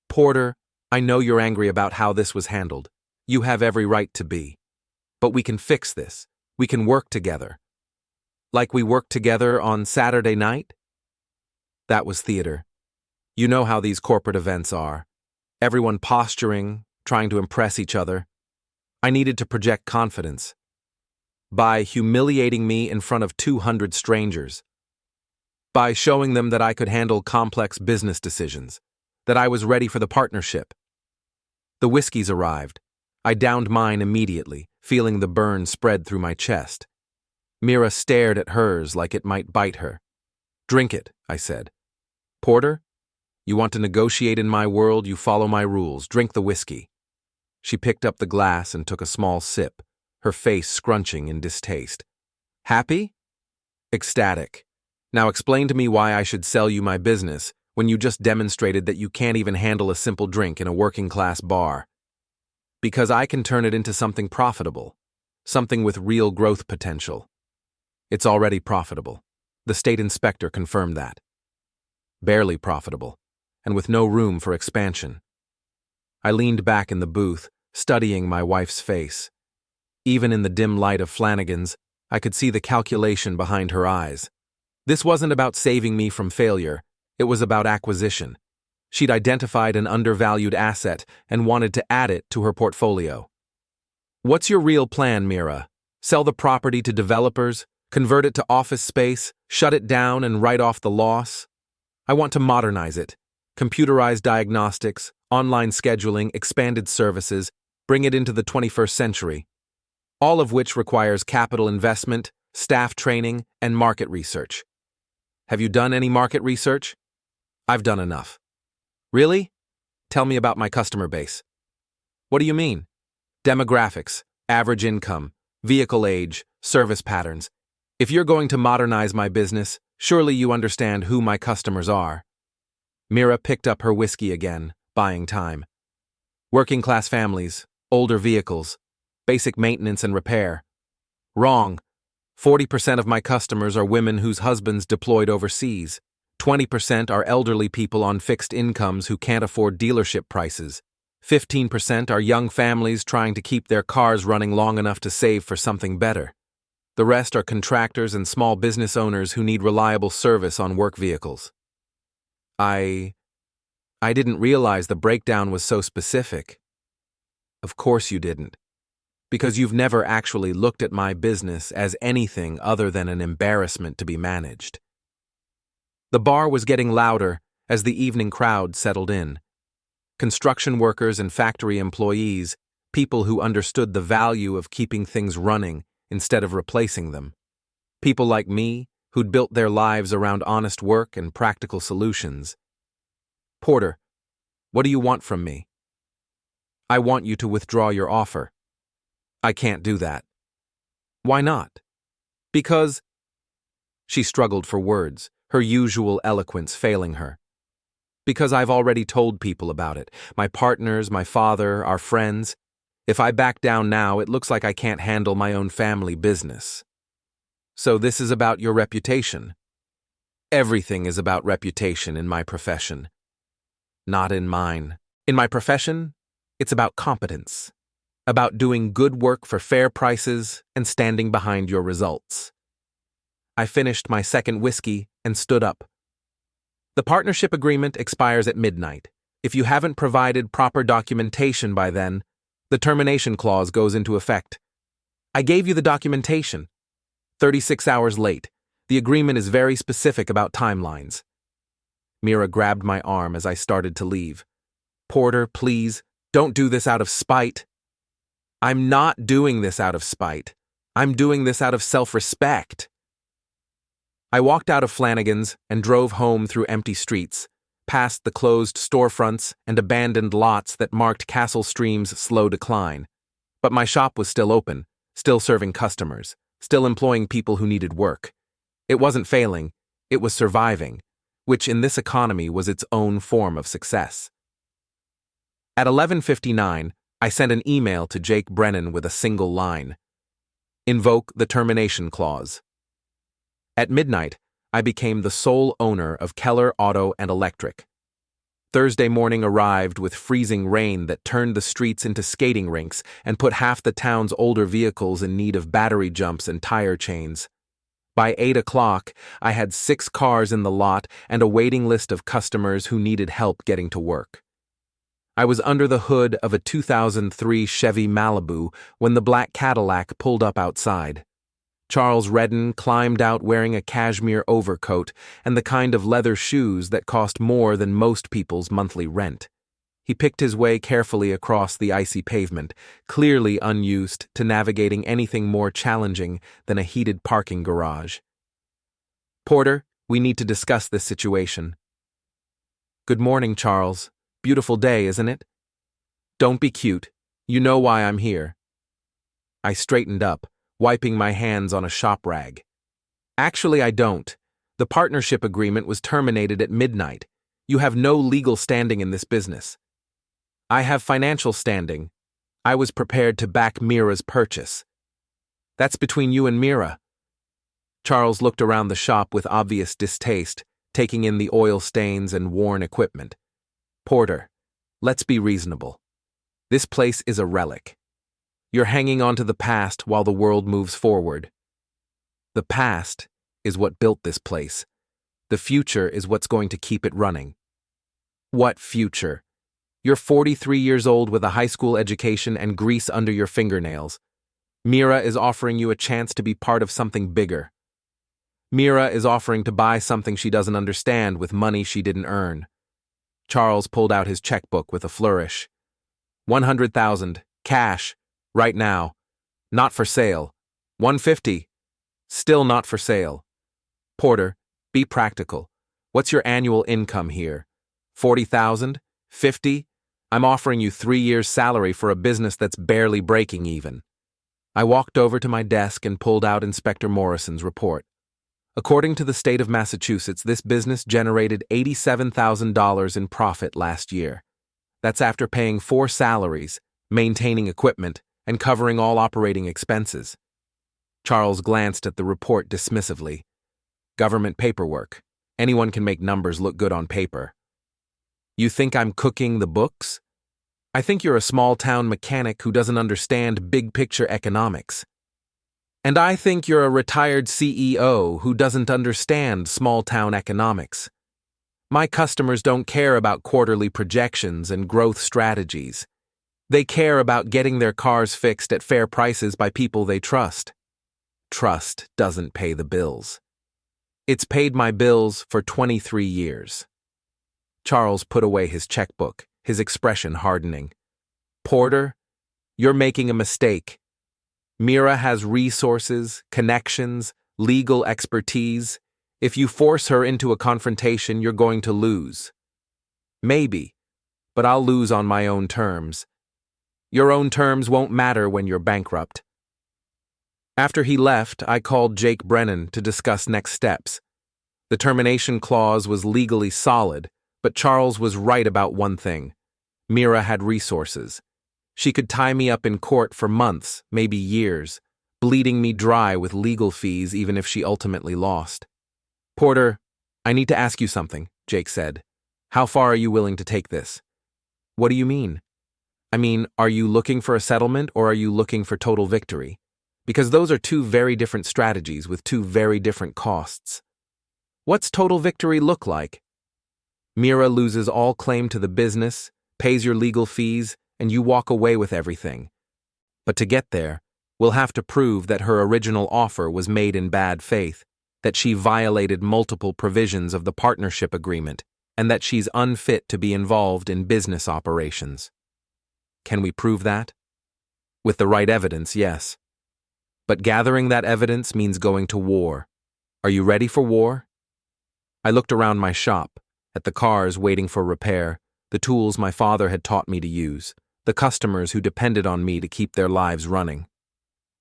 S1: Porter, I know you're angry about how this was handled. You have every right to be. But we can fix this. We can work together. Like we worked together on Saturday night? That was theater. You know how these corporate events are. Everyone posturing, trying to impress each other. I needed to project confidence. By humiliating me in front of 200 strangers. By showing them that I could handle complex business decisions, that I was ready for the partnership. The whiskeys arrived. I downed mine immediately, feeling the burn spread through my chest. Mira stared at hers like it might bite her. Drink it, I said. Porter, you want to negotiate in my world, you follow my rules. Drink the whiskey. She picked up the glass and took a small sip, her face scrunching in distaste. Happy? Ecstatic. Now explain to me why I should sell you my business when you just demonstrated that you can't even handle a simple drink in a working-class bar. Because I can turn it into something profitable, something with real growth potential. It's already profitable. The state inspector confirmed that. Barely profitable, and with no room for expansion. I leaned back in the booth, studying my wife's face. Even in the dim light of Flanagan's, I could see the calculation behind her eyes. This wasn't about saving me from failure, it was about acquisition. She'd identified an undervalued asset and wanted to add it to her portfolio. What's your real plan, Mira? Sell the property to developers, convert it to office space, shut it down and write off the loss? I want to modernize it. Computerized diagnostics, online scheduling, expanded services, bring it into the 21st century. All of which requires capital investment, staff training, and market research. Have you done any market research? I've done enough. Really? Tell me about my customer base. What do you mean? Demographics, average income, vehicle age, service patterns. If you're going to modernize my business, surely you understand who my customers are. Mira picked up her whiskey again, buying time. Working-class families, older vehicles, basic maintenance and repair. Wrong. 40% of my customers are women whose husbands deployed overseas. 20% are elderly people on fixed incomes who can't afford dealership prices. 15% are young families trying to keep their cars running long enough to save for something better. The rest are contractors and small business owners who need reliable service on work vehicles. I didn't realize the breakdown was so specific. Of course you didn't. Because you've never actually looked at my business as anything other than an embarrassment to be managed. The bar was getting louder as the evening crowd settled in. Construction workers and factory employees, people who understood the value of keeping things running instead of replacing them. People like me, who'd built their lives around honest work and practical solutions. Porter, what do you want from me? I want you to withdraw your offer. I can't do that. Why not? Because... She struggled for words, her usual eloquence failing her. Because I've already told people about it. My partners, my father, our friends. If I back down now, it looks like I can't handle my own family business. So this is about your reputation. Everything is about reputation in my profession. Not in mine. In my profession, it's about competence. About doing good work for fair prices and standing behind your results. I finished my second whiskey and stood up. The partnership agreement expires at midnight. If you haven't provided proper documentation by then, the termination clause goes into effect. I gave you the documentation. 36 hours late. The agreement is very specific about timelines. Mira grabbed my arm as I started to leave. Porter, please, don't do this out of spite. I'm not doing this out of spite. I'm doing this out of self-respect. I walked out of Flanagan's and drove home through empty streets, past the closed storefronts and abandoned lots that marked Castle Stream's slow decline. But my shop was still open, still serving customers, still employing people who needed work. It wasn't failing, it was surviving, which in this economy was its own form of success. At 11:59, I sent an email to Jake Brennan with a single line. Invoke the termination clause. At midnight, I became the sole owner of Kellor Auto and Electric. Thursday morning arrived with freezing rain that turned the streets into skating rinks and put half the town's older vehicles in need of battery jumps and tire chains. By 8 o'clock, I had 6 cars in the lot and a waiting list of customers who needed help getting to work. I was under the hood of a 2003 Chevy Malibu when the black Cadillac pulled up outside. Charles Redden climbed out wearing a cashmere overcoat and the kind of leather shoes that cost more than most people's monthly rent. He picked his way carefully across the icy pavement, clearly unused to navigating anything more challenging than a heated parking garage. Porter, we need to discuss this situation. Good morning, Charles. Beautiful day, isn't it? Don't be cute. You know why I'm here. I straightened up, wiping my hands on a shop rag. Actually, I don't. The partnership agreement was terminated at midnight. You have no legal standing in this business. I have financial standing. I was prepared to back Mira's purchase. That's between you and Mira. Charles looked around the shop with obvious distaste, taking in the oil stains and worn equipment. Porter, let's be reasonable. This place is a relic. You're hanging on to the past while the world moves forward. The past is what built this place. The future is what's going to keep it running. What future? You're 43 years old with a high school education and grease under your fingernails. Mira is offering you a chance to be part of something bigger. Mira is offering to buy something she doesn't understand with money she didn't earn. Charles pulled out his checkbook with a flourish. 100,000, cash, right now. Not for sale. 150, still not for sale. Porter, be practical. What's your annual income here? 40,000? 50? I'm offering you 3 years' salary for a business that's barely breaking even. I walked over to my desk and pulled out Inspector Morrison's report. According to the state of Massachusetts, this business generated $87,000 in profit last year. That's after paying 4 salaries, maintaining equipment, and covering all operating expenses. Charles glanced at the report dismissively. Government paperwork. Anyone can make numbers look good on paper. You think I'm cooking the books? I think you're a small-town mechanic who doesn't understand big-picture economics. And I think you're a retired CEO who doesn't understand small-town economics. My customers don't care about quarterly projections and growth strategies. They care about getting their cars fixed at fair prices by people they trust. Trust doesn't pay the bills. It's paid my bills for 23 years. Charles put away his checkbook, his expression hardening. Porter, you're making a mistake. Mira has resources, connections, legal expertise. If you force her into a confrontation, you're going to lose. Maybe, but I'll lose on my own terms. Your own terms won't matter when you're bankrupt. After he left, I called Jake Brennan to discuss next steps. The termination clause was legally solid, but Charles was right about one thing. Mira had resources. She could tie me up in court for months, maybe years, bleeding me dry with legal fees even if she ultimately lost. Porter, I need to ask you something, Jake said. How far are you willing to take this? What do you mean? I mean, are you looking for a settlement or are you looking for total victory? Because those are 2 very different strategies with 2 very different costs. What's total victory look like? Mira loses all claim to the business, pays your legal fees, and you walk away with everything. But to get there, we'll have to prove that her original offer was made in bad faith, that she violated multiple provisions of the partnership agreement, and that she's unfit to be involved in business operations. Can we prove that? With the right evidence, yes. But gathering that evidence means going to war. Are you ready for war? I looked around my shop, at the cars waiting for repair, the tools my father had taught me to use, the customers who depended on me to keep their lives running.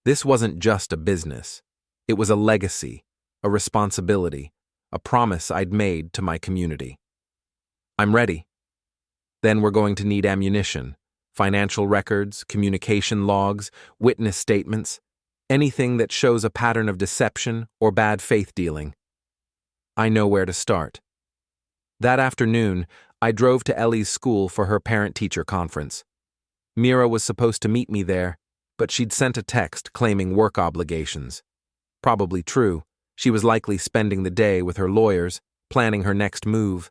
S1: This wasn't just a business. It was a legacy, a responsibility, a promise I'd made to my community. I'm ready. Then we're going to need ammunition, financial records, communication logs, witness statements, anything that shows a pattern of deception or bad faith dealing. I know where to start. That afternoon, I drove to Ellie's school for her parent-teacher conference. Mira was supposed to meet me there, but she'd sent a text claiming work obligations. Probably true. She was likely spending the day with her lawyers, planning her next move.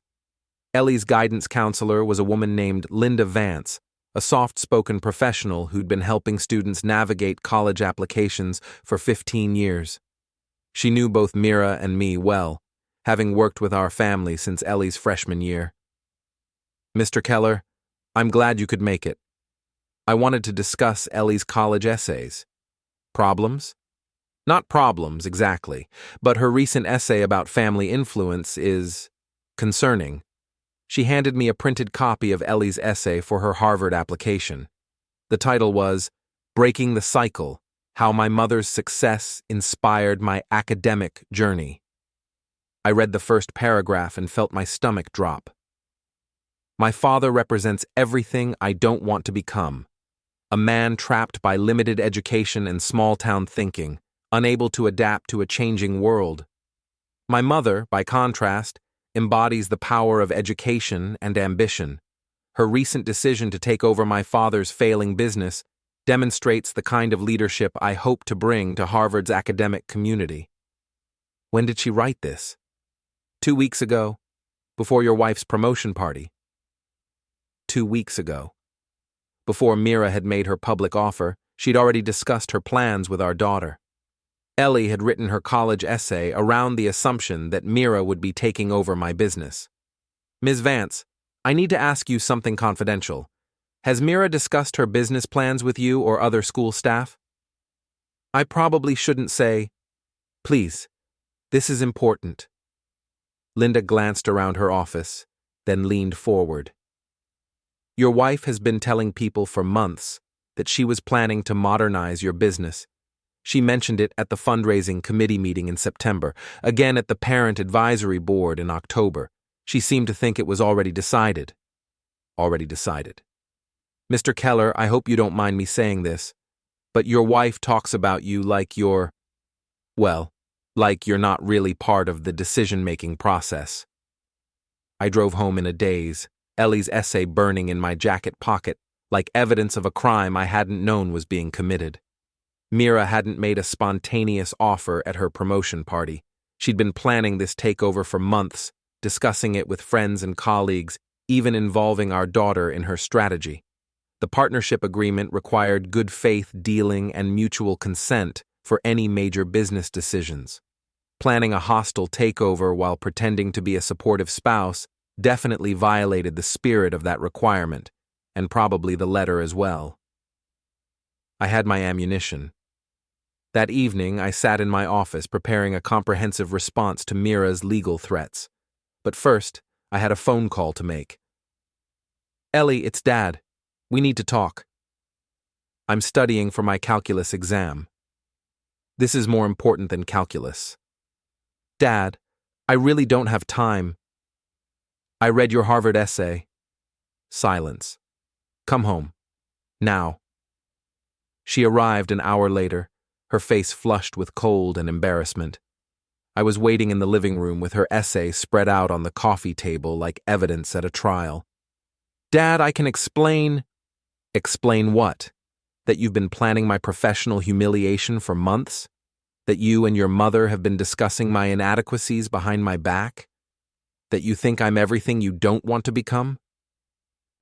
S1: Ellie's guidance counselor was a woman named Linda Vance, a soft-spoken professional who'd been helping students navigate college applications for 15 years. She knew both Mira and me well, having worked with our family since Ellie's freshman year. Mr. Kellor, I'm glad you could make it. I wanted to discuss Ellie's college essays. Problems? Not problems, exactly, but her recent essay about family influence is concerning. She handed me a printed copy of Ellie's essay for her Harvard application. The title was Breaking the Cycle: How My Mother's Success Inspired My Academic Journey. I read the first paragraph and felt my stomach drop. My father represents everything I don't want to become. A man trapped by limited education and small-town thinking, unable to adapt to a changing world. My mother, by contrast, embodies the power of education and ambition. Her recent decision to take over my father's failing business demonstrates the kind of leadership I hope to bring to Harvard's academic community. When did she write this? 2 weeks ago, before your wife's promotion party. 2 weeks ago. Before Mira had made her public offer, she'd already discussed her plans with our daughter. Ellie had written her college essay around the assumption that Mira would be taking over my business. Ms. Vance, I need to ask you something confidential. Has Mira discussed her business plans with you or other school staff? I probably shouldn't say. Please, this is important. Linda glanced around her office, then leaned forward. Your wife has been telling people for months that she was planning to modernize your business. She mentioned it at the fundraising committee meeting in September, again at the parent advisory board in October. She seemed to think it was already decided. Already decided. Mr. Kellor, I hope you don't mind me saying this, but your wife talks about you like you're not really part of the decision-making process. I drove home in a daze, Ellie's essay burning in my jacket pocket, like evidence of a crime I hadn't known was being committed. Mira hadn't made a spontaneous offer at her promotion party. She'd been planning this takeover for months, discussing it with friends and colleagues, even involving our daughter in her strategy. The partnership agreement required good faith dealing and mutual consent for any major business decisions. Planning a hostile takeover while pretending to be a supportive spouse definitely violated the spirit of that requirement, and probably the letter as well. I had my ammunition. That evening, I sat in my office preparing a comprehensive response to Mira's legal threats. But first, I had a phone call to make. Ellie, it's Dad. We need to talk. I'm studying for my calculus exam. This is more important than calculus. Dad, I really don't have time. I read your Harvard essay. Silence. Come home. Now. She arrived an hour later, her face flushed with cold and embarrassment. I was waiting in the living room with her essay spread out on the coffee table like evidence at a trial. Dad, I can explain. Explain what? That you've been planning my professional humiliation for months? That you and your mother have been discussing my inadequacies behind my back? That you think I'm everything you don't want to become?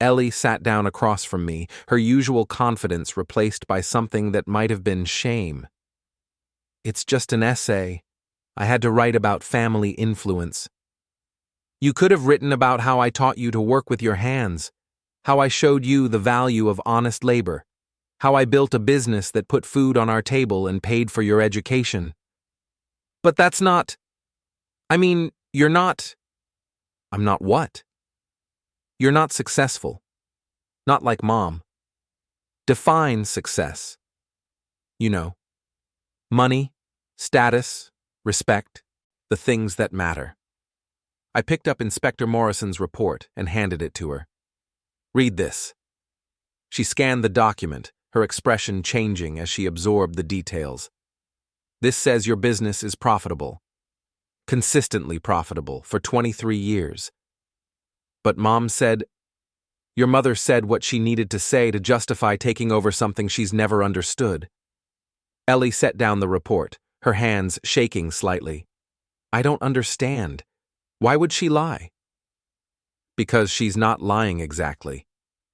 S1: Ellie sat down across from me, her usual confidence replaced by something that might have been shame. It's just an essay. I had to write about family influence. You could have written about how I taught you to work with your hands, how I showed you the value of honest labor, how I built a business that put food on our table and paid for your education. But that's not... you're not... I'm not what? You're not successful. Not like Mom. Define success. You know, money, status, respect, the things that matter. I picked up Inspector Morrison's report and handed it to her. Read this. She scanned the document, her expression changing as she absorbed the details. This says your business is profitable. Consistently profitable for 23 years. But Mom said, your mother said what she needed to say to justify taking over something she's never understood. Ellie set down the report, her hands shaking slightly. I don't understand. Why would she lie? Because she's not lying exactly.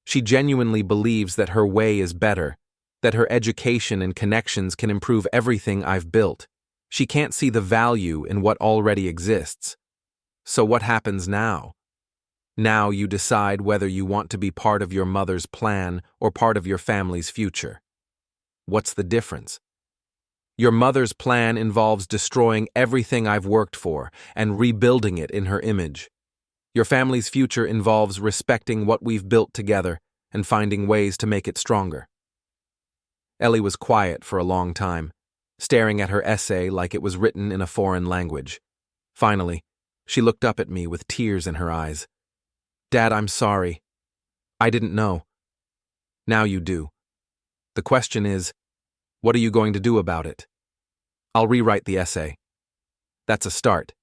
S1: She genuinely believes that her way is better, that her education and connections can improve everything I've built. She can't see the value in what already exists. So what happens now? Now you decide whether you want to be part of your mother's plan or part of your family's future. What's the difference? Your mother's plan involves destroying everything I've worked for and rebuilding it in her image. Your family's future involves respecting what we've built together and finding ways to make it stronger. Ellie was quiet for a long time, staring at her essay like it was written in a foreign language. Finally, she looked up at me with tears in her eyes. Dad, I'm sorry. I didn't know. Now you do. The question is, what are you going to do about it? I'll rewrite the essay. That's a start.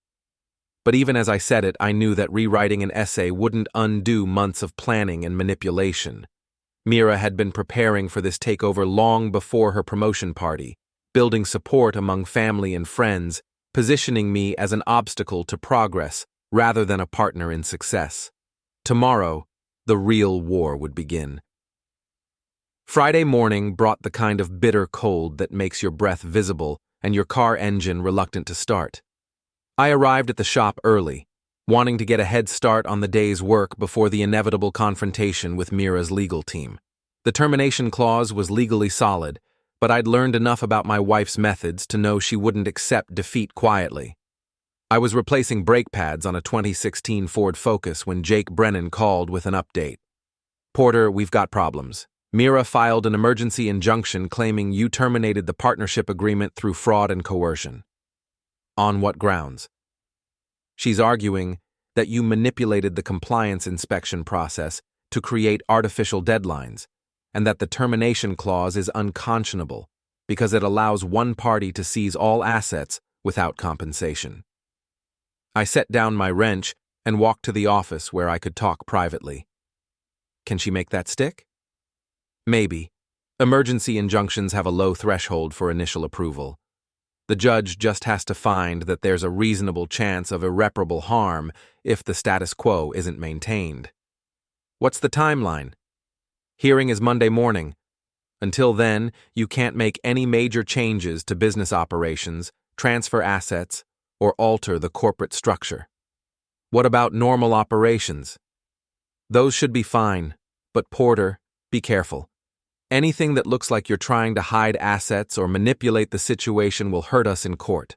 S1: But even as I said it, I knew that rewriting an essay wouldn't undo months of planning and manipulation. Mira had been preparing for this takeover long before her promotion party, building support among family and friends, positioning me as an obstacle to progress rather than a partner in success. Tomorrow, the real war would begin. Friday morning brought the kind of bitter cold that makes your breath visible and your car engine reluctant to start. I arrived at the shop early, wanting to get a head start on the day's work before the inevitable confrontation with Mira's legal team. The termination clause was legally solid, but I'd learned enough about my wife's methods to know she wouldn't accept defeat quietly. I was replacing brake pads on a 2016 Ford Focus when Jake Brennan called with an update. "Porter, we've got problems. Mira filed an emergency injunction claiming you terminated the partnership agreement through fraud and coercion." "On what grounds?" "She's arguing that you manipulated the compliance inspection process to create artificial deadlines, and that the termination clause is unconscionable because it allows one party to seize all assets without compensation." I set down my wrench and walked to the office where I could talk privately. Can she make that stick? Maybe. Emergency injunctions have a low threshold for initial approval. The judge just has to find that there's a reasonable chance of irreparable harm if the status quo isn't maintained. What's the timeline? Hearing is Monday morning. Until then, you can't make any major changes to business operations, transfer assets, or alter the corporate structure. What about normal operations? Those should be fine, but Porter, be careful. Anything that looks like you're trying to hide assets or manipulate the situation will hurt us in court.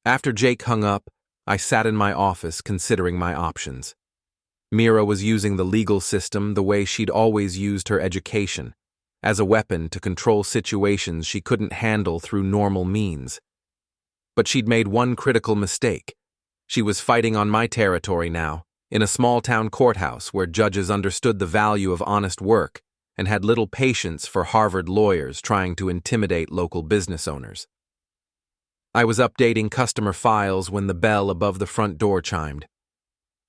S1: After Jake hung up, I sat in my office considering my options. Mira was using the legal system the way she'd always used her education, as a weapon to control situations she couldn't handle through normal means. But she'd made one critical mistake. She was fighting on my territory now, in a small-town courthouse where judges understood the value of honest work and had little patience for Harvard lawyers trying to intimidate local business owners. I was updating customer files when the bell above the front door chimed.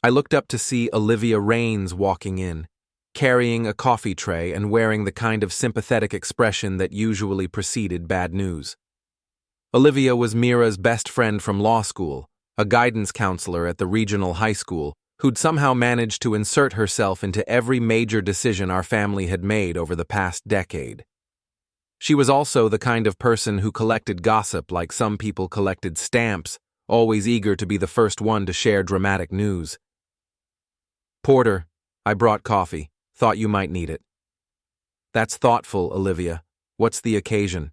S1: I looked up to see Olivia Raines walking in, carrying a coffee tray and wearing the kind of sympathetic expression that usually preceded bad news. Olivia was Mira's best friend from law school, a guidance counselor at the regional high school, who'd somehow managed to insert herself into every major decision our family had made over the past decade. She was also the kind of person who collected gossip like some people collected stamps, always eager to be the first one to share dramatic news. "Porter, I brought coffee. Thought you might need it." "That's thoughtful, Olivia. What's the occasion?"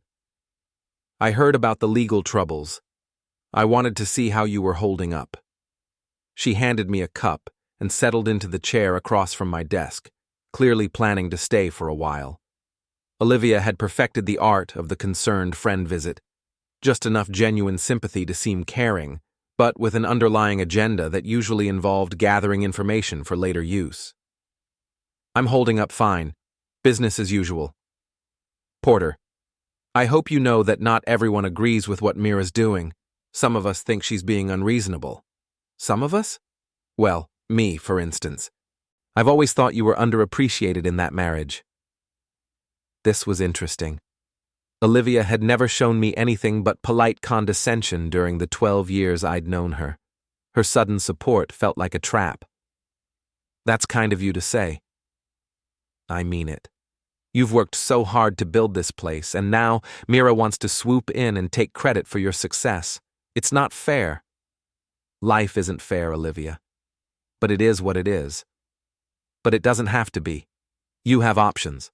S1: "I heard about the legal troubles. I wanted to see how you were holding up." She handed me a cup and settled into the chair across from my desk, clearly planning to stay for a while. Olivia had perfected the art of the concerned friend visit, just enough genuine sympathy to seem caring, but with an underlying agenda that usually involved gathering information for later use. "I'm holding up fine. Business as usual." "Porter, I hope you know that not everyone agrees with what Mira's doing. Some of us think she's being unreasonable." "Some of us?" "Well, me, for instance. I've always thought you were underappreciated in that marriage." This was interesting. Olivia had never shown me anything but polite condescension during the 12 years I'd known her. Her sudden support felt like a trap. "That's kind of you to say." "I mean it. You've worked so hard to build this place, and now Mira wants to swoop in and take credit for your success. It's not fair." "Life isn't fair, Olivia. But it is what it is. But it doesn't have to be. You have options."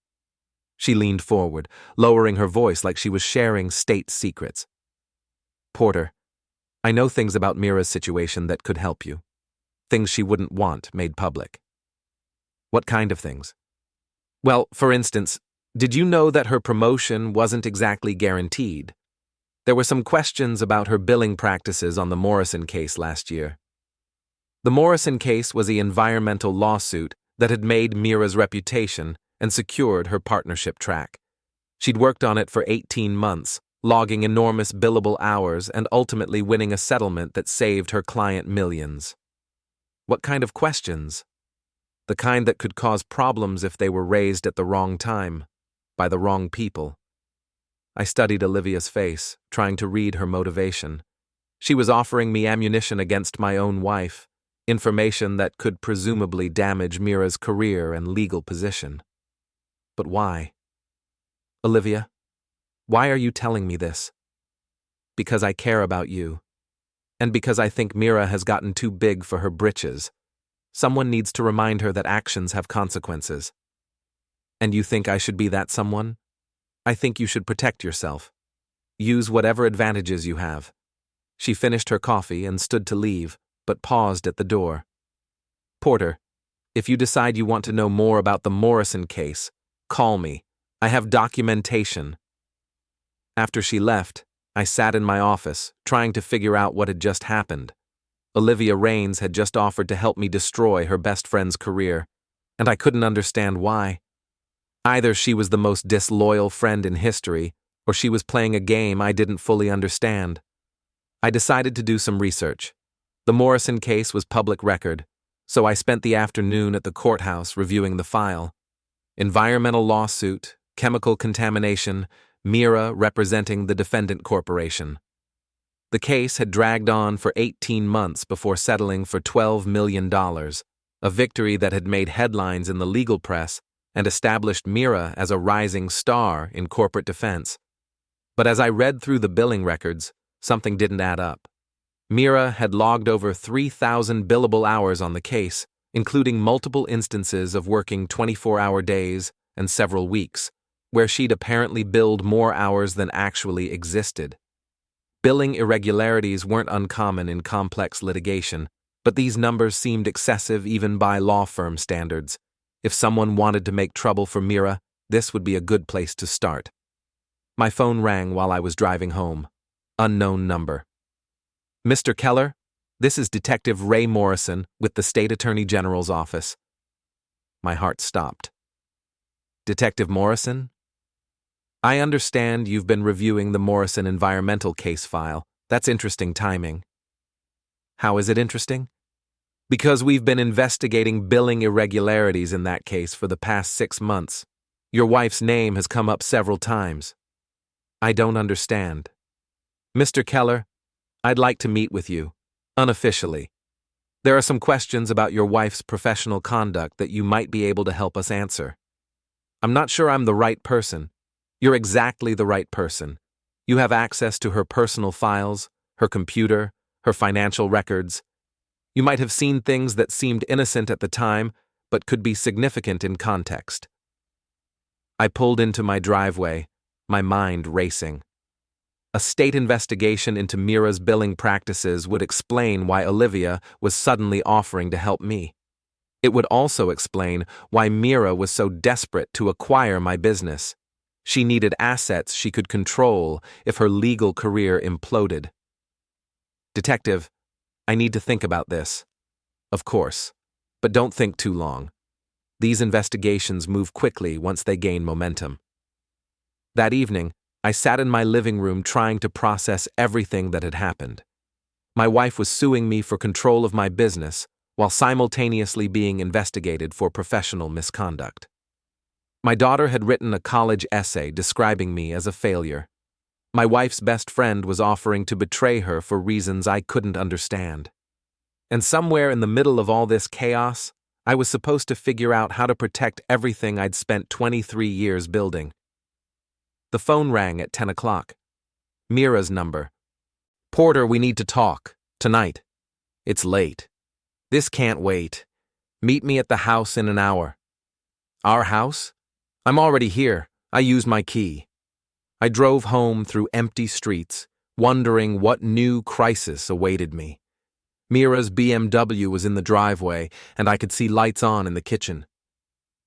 S1: She leaned forward, lowering her voice like she was sharing state secrets. "Porter, I know things about Mira's situation that could help you. Things she wouldn't want made public." "What kind of things?" "Well, for instance, did you know that her promotion wasn't exactly guaranteed? There were some questions about her billing practices on the Morrison case last year." The Morrison case was the environmental lawsuit that had made Mira's reputation and secured her partnership track. She'd worked on it for 18 months, logging enormous billable hours and ultimately winning a settlement that saved her client millions. What kind of questions? The kind that could cause problems if they were raised at the wrong time, by the wrong people. I studied Olivia's face, trying to read her motivation. She was offering me ammunition against my own wife, information that could presumably damage Mira's career and legal position. But why? Olivia, why are you telling me this? Because I care about you. And because I think Mira has gotten too big for her britches. Someone needs to remind her that actions have consequences. And you think I should be that someone? I think you should protect yourself. Use whatever advantages you have. She finished her coffee and stood to leave, but paused at the door. Porter, if you decide you want to know more about the Morrison case, call me. I have documentation. After she left, I sat in my office, trying to figure out what had just happened. Olivia Raines had just offered to help me destroy her best friend's career, and I couldn't understand why. Either she was the most disloyal friend in history, or she was playing a game I didn't fully understand. I decided to do some research. The Morrison case was public record, so I spent the afternoon at the courthouse reviewing the file. Environmental lawsuit, chemical contamination, Mira representing the defendant corporation. The case had dragged on for 18 months before settling for $12 million, a victory that had made headlines in the legal press and established Mira as a rising star in corporate defense. But as I read through the billing records, something didn't add up. Mira had logged over 3,000 billable hours on the case, including multiple instances of working 24-hour days and several weeks, where she'd apparently billed more hours than actually existed. Billing irregularities weren't uncommon in complex litigation, but these numbers seemed excessive even by law firm standards. If someone wanted to make trouble for Mira, this would be a good place to start. My phone rang while I was driving home. Unknown number. Mr. Kellor, this is Detective Ray Morrison with the State Attorney General's office. My heart stopped. Detective Morrison? I understand you've been reviewing the Morrison environmental case file. That's interesting timing. How is it interesting? Because we've been investigating billing irregularities in that case for the past 6 months. Your wife's name has come up several times. I don't understand. Mr. Kellor, I'd like to meet with you, unofficially. There are some questions about your wife's professional conduct that you might be able to help us answer. I'm not sure I'm the right person. You're exactly the right person. You have access to her personal files, her computer, her financial records. You might have seen things that seemed innocent at the time, but could be significant in context. I pulled into my driveway, my mind racing. A state investigation into Mira's billing practices would explain why Olivia was suddenly offering to help me. It would also explain why Mira was so desperate to acquire my business. She needed assets she could control if her legal career imploded. Detective, I need to think about this. Of course, but don't think too long. These investigations move quickly once they gain momentum. That evening, I sat in my living room trying to process everything that had happened. My wife was suing me for control of my business while simultaneously being investigated for professional misconduct. My daughter had written a college essay describing me as a failure. My wife's best friend was offering to betray her for reasons I couldn't understand. And somewhere in the middle of all this chaos, I was supposed to figure out how to protect everything I'd spent 23 years building. The phone rang at 10 o'clock. Mira's number. Porter, we need to talk. Tonight. It's late. This can't wait. Meet me at the house in an hour. Our house? I'm already here. I used my key. I drove home through empty streets, wondering what new crisis awaited me. Mira's BMW was in the driveway, and I could see lights on in the kitchen.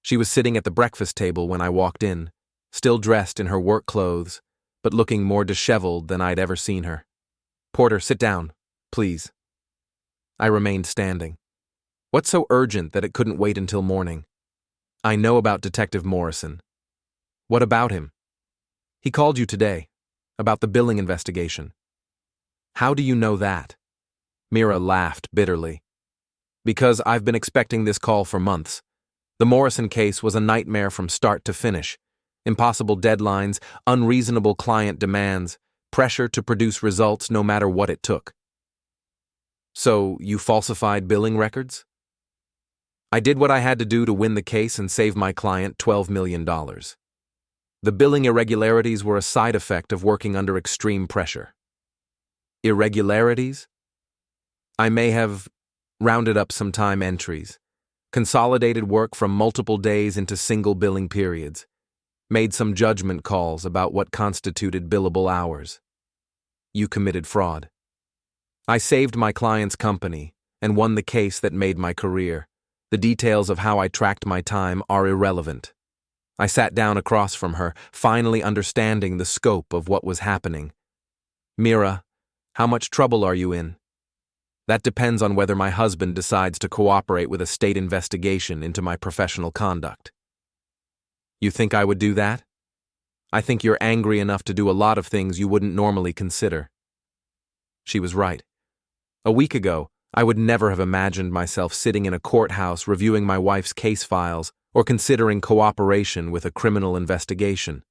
S1: She was sitting at the breakfast table when I walked in, still dressed in her work clothes, but looking more disheveled than I'd ever seen her. Porter, sit down, please. I remained standing. What's so urgent that it couldn't wait until morning? I know about Detective Morrison. What about him? He called you today, about the billing investigation. How do you know that? Mira laughed bitterly. Because I've been expecting this call for months. The Morrison case was a nightmare from start to finish. Impossible deadlines, unreasonable client demands, pressure to produce results no matter what it took. So, you falsified billing records? I did what I had to do to win the case and save my client $12 million. The billing irregularities were a side effect of working under extreme pressure. Irregularities? I may have rounded up some time entries, consolidated work from multiple days into single billing periods, made some judgment calls about what constituted billable hours. You committed fraud. I saved my client's company and won the case that made my career. The details of how I tracked my time are irrelevant. I sat down across from her, finally understanding the scope of what was happening. Mira, how much trouble are you in? That depends on whether my husband decides to cooperate with a state investigation into my professional conduct. You think I would do that? I think you're angry enough to do a lot of things you wouldn't normally consider. She was right. A week ago, I would never have imagined myself sitting in a courthouse reviewing my wife's case files or considering cooperation with a criminal investigation.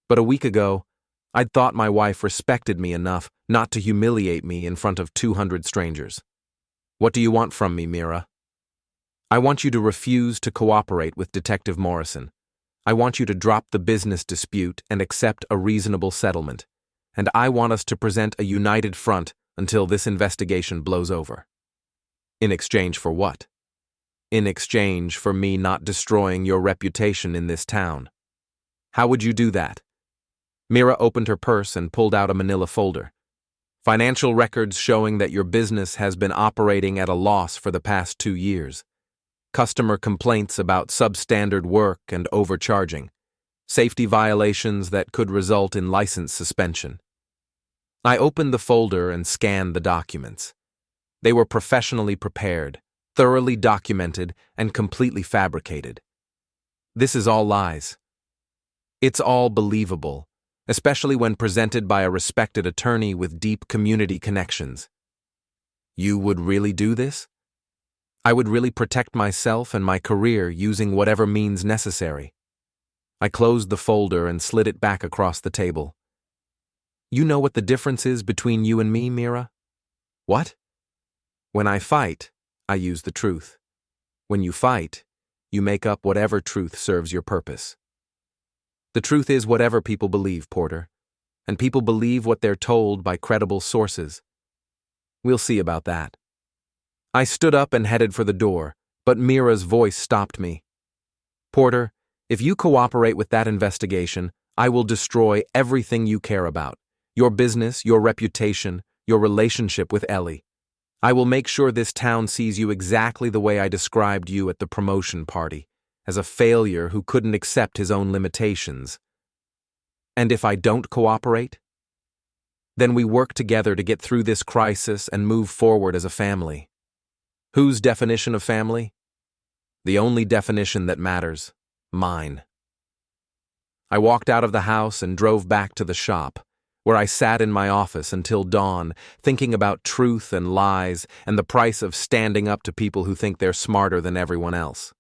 S1: But a week ago, I'd thought my wife respected me enough not to humiliate me in front of 200 strangers. What do you want from me, Mira? I want you to refuse to cooperate with Detective Morrison. I want you to drop the business dispute and accept a reasonable settlement. And I want us to present a united front until this investigation blows over. In exchange for what? In exchange for me not destroying your reputation in this town. How would you do that? Mira opened her purse and pulled out a manila folder. Financial records showing that your business has been operating at a loss for the past 2 years. Customer complaints about substandard work and overcharging. Safety violations that could result in license suspension. I opened the folder and scanned the documents. They were professionally prepared, thoroughly documented, and completely fabricated. This is all lies. It's all believable, especially when presented by a respected attorney with deep community connections. You would really do this? I would really protect myself and my career using whatever means necessary. I closed the folder and slid it back across the table. You know what the difference is between you and me, Mira? What? When I fight, I use the truth. When you fight, you make up whatever truth serves your purpose. The truth is whatever people believe, Porter, and people believe what they're told by credible sources. We'll see about that. I stood up and headed for the door, but Mira's voice stopped me. Porter, if you cooperate with that investigation, I will destroy everything you care about. Your business, your reputation, your relationship with Ellie. I will make sure this town sees you exactly the way I described you at the promotion party, as a failure who couldn't accept his own limitations. And if I don't cooperate? Then we work together to get through this crisis and move forward as a family. Whose definition of family? The only definition that matters, mine. I walked out of the house and drove back to the shop, where I sat in my office until dawn, thinking about truth and lies and the price of standing up to people who think they're smarter than everyone else.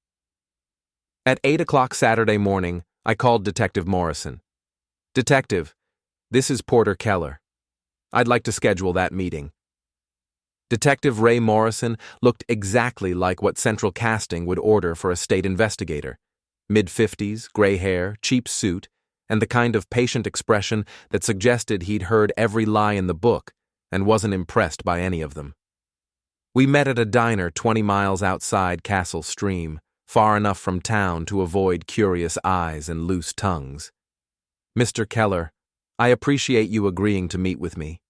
S1: At 8 o'clock Saturday morning, I called Detective Morrison. Detective, this is Porter Kellor. I'd like to schedule that meeting. Detective Ray Morrison looked exactly like what Central Casting would order for a state investigator. Mid-50s, gray hair, cheap suit, and the kind of patient expression that suggested he'd heard every lie in the book and wasn't impressed by any of them. We met at a diner 20 miles outside Castle Stream, far enough from town to avoid curious eyes and loose tongues. Mr. Kellor, I appreciate you agreeing to meet with me.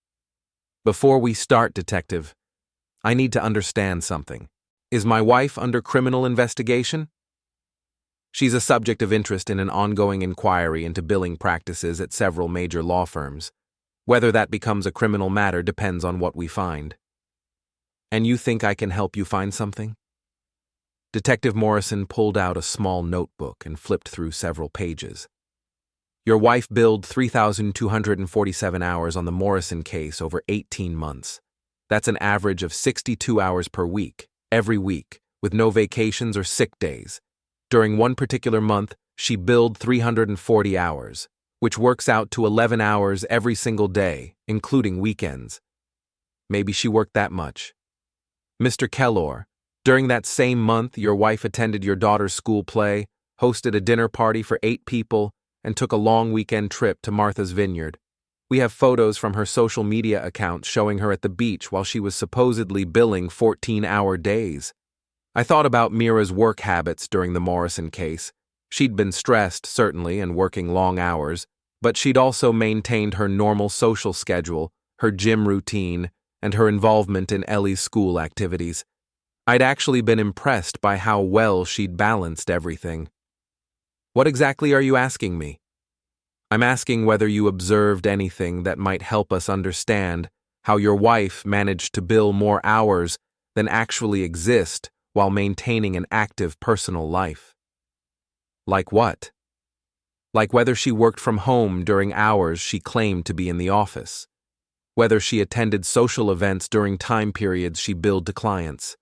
S1: Before we start, Detective, I need to understand something. Is my wife under criminal investigation? She's a subject of interest in an ongoing inquiry into billing practices at several major law firms. Whether that becomes a criminal matter depends on what we find. And you think I can help you find something? Detective Morrison pulled out a small notebook and flipped through several pages. Your wife billed 3,247 hours on the Morrison case over 18 months. That's an average of 62 hours per week, every week, with no vacations or sick days. During one particular month, she billed 340 hours, which works out to 11 hours every single day, including weekends. Maybe she worked that much. Mr. Kellor, during that same month, your wife attended your daughter's school play, hosted a dinner party for 8 people, and took a long weekend trip to Martha's Vineyard. We have photos from her social media accounts showing her at the beach while she was supposedly billing 14-hour days. I thought about Mira's work habits during the Morrison case. She'd been stressed, certainly, and working long hours, but she'd also maintained her normal social schedule, her gym routine, and her involvement in Ellie's school activities. I'd actually been impressed by how well she'd balanced everything. What exactly are you asking me? I'm asking whether you observed anything that might help us understand how your wife managed to bill more hours than actually exist while maintaining an active personal life. Like what? Like whether she worked from home during hours she claimed to be in the office, whether she attended social events during time periods she billed to clients,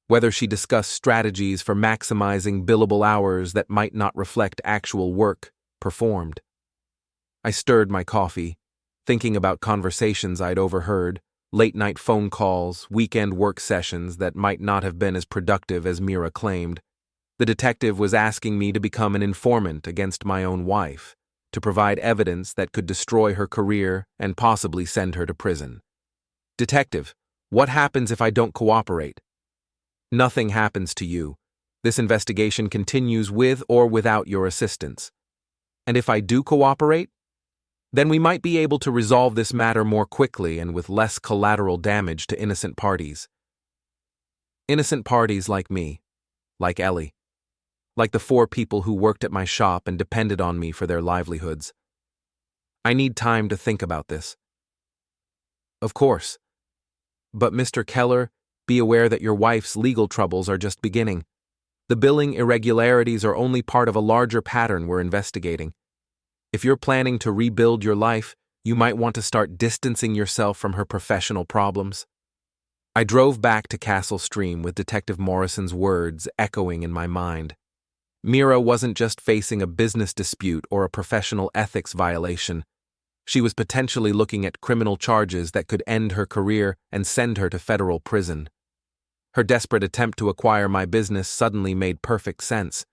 S1: whether she discussed strategies for maximizing billable hours that might not reflect actual work performed. I stirred my coffee, thinking about conversations I'd overheard, late-night phone calls, weekend work sessions that might not have been as productive as Mira claimed. The detective was asking me to become an informant against my own wife, to provide evidence that could destroy her career and possibly send her to prison. Detective, what happens if I don't cooperate? Nothing happens to you. This investigation continues with or without your assistance. And if I do cooperate? Then we might be able to resolve this matter more quickly and with less collateral damage to innocent parties. Innocent parties like me, like Ellie, like the 4 people who worked at my shop and depended on me for their livelihoods. I need time to think about this. Of course. But Mr. Kellor, be aware that your wife's legal troubles are just beginning. The billing irregularities are only part of a larger pattern we're investigating. If you're planning to rebuild your life, you might want to start distancing yourself from her professional problems. I drove back to Castle Stream with Detective Morrison's words echoing in my mind. Mira wasn't just facing a business dispute or a professional ethics violation. She was potentially looking at criminal charges that could end her career and send her to federal prison. Her desperate attempt to acquire my business suddenly made perfect sense.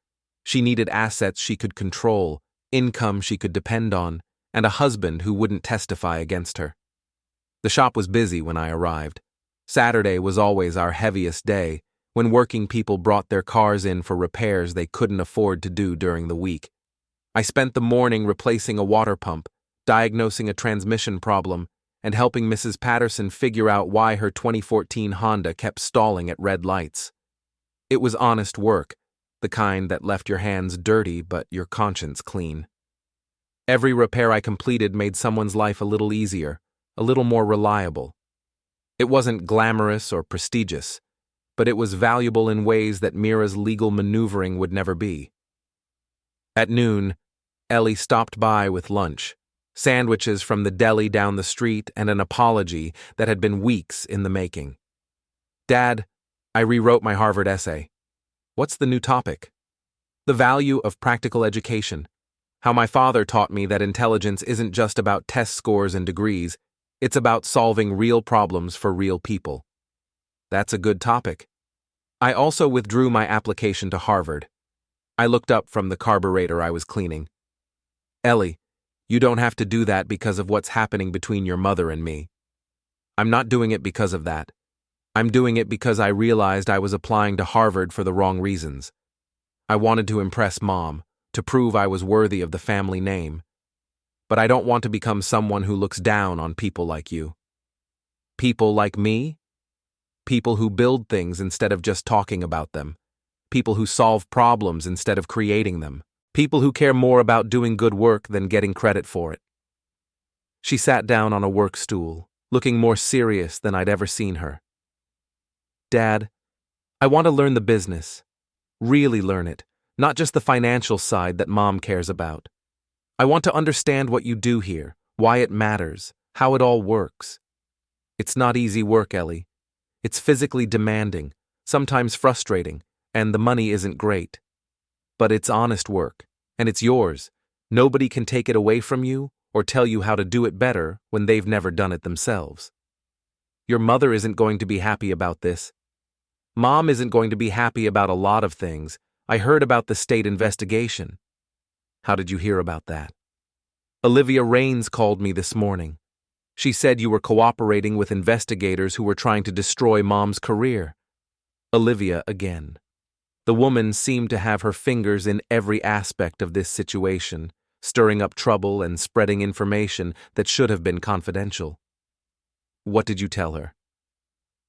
S1: She needed assets she could control, income she could depend on, and a husband who wouldn't testify against her. The shop was busy when I arrived. Saturday was always our heaviest day, when working people brought their cars in for repairs they couldn't afford to do during the week. I spent the morning replacing a water pump, diagnosing a transmission problem, and helping Mrs. Patterson figure out why her 2014 Honda kept stalling at red lights. It was honest work, the kind that left your hands dirty but your conscience clean. Every repair I completed made someone's life a little easier, a little more reliable. It wasn't glamorous or prestigious, but it was valuable in ways that Mira's legal maneuvering would never be. At noon, Ellie stopped by with lunch, sandwiches from the deli down the street and an apology that had been weeks in the making. Dad, I rewrote my Harvard essay. What's the new topic? The value of practical education. How my father taught me that intelligence isn't just about test scores and degrees, it's about solving real problems for real people. That's a good topic. I also withdrew my application to Harvard. I looked up from the carburetor I was cleaning. Ellie, you don't have to do that because of what's happening between your mother and me. I'm not doing it because of that. I'm doing it because I realized I was applying to Harvard for the wrong reasons. I wanted to impress Mom, to prove I was worthy of the family name. But I don't want to become someone who looks down on people like you. People like me? People who build things instead of just talking about them. People who solve problems instead of creating them. People who care more about doing good work than getting credit for it. She sat down on a work stool, looking more serious than I'd ever seen her. Dad, I want to learn the business. Really learn it, not just the financial side that Mom cares about. I want to understand what you do here, why it matters, how it all works. It's not easy work, Ellie. It's physically demanding, sometimes frustrating, and the money isn't great. But it's honest work, and it's yours. Nobody can take it away from you or tell you how to do it better when they've never done it themselves. Your mother isn't going to be happy about this. Mom isn't going to be happy about a lot of things. I heard about the state investigation. How did you hear about that? Olivia Raines called me this morning. She said you were cooperating with investigators who were trying to destroy Mom's career. Olivia again. The woman seemed to have her fingers in every aspect of this situation, stirring up trouble and spreading information that should have been confidential. What did you tell her?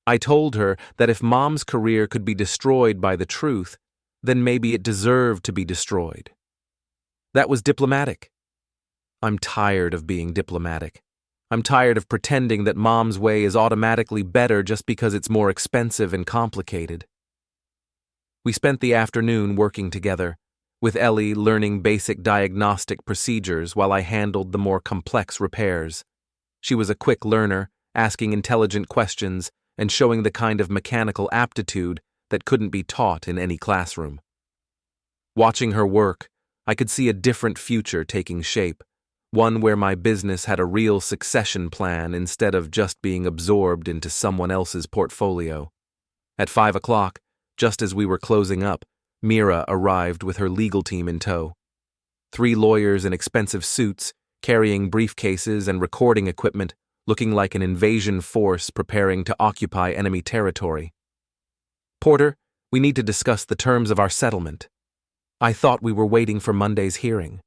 S1: I told her that if Mom's career could be destroyed by the truth, then maybe it deserved to be destroyed. That was diplomatic. I'm tired of being diplomatic. I'm tired of pretending that Mom's way is automatically better just because it's more expensive and complicated. We spent the afternoon working together, with Ellie learning basic diagnostic procedures while I handled the more complex repairs. She was a quick learner, asking intelligent questions and showing the kind of mechanical aptitude that couldn't be taught in any classroom. Watching her work, I could see a different future taking shape, one where my business had a real succession plan instead of just being absorbed into someone else's portfolio. At 5 o'clock, just as we were closing up, Mira arrived with her legal team in tow. 3 lawyers in expensive suits, carrying briefcases and recording equipment, looking like an invasion force preparing to occupy enemy territory. Porter, we need to discuss the terms of our settlement. I thought we were waiting for Monday's hearing.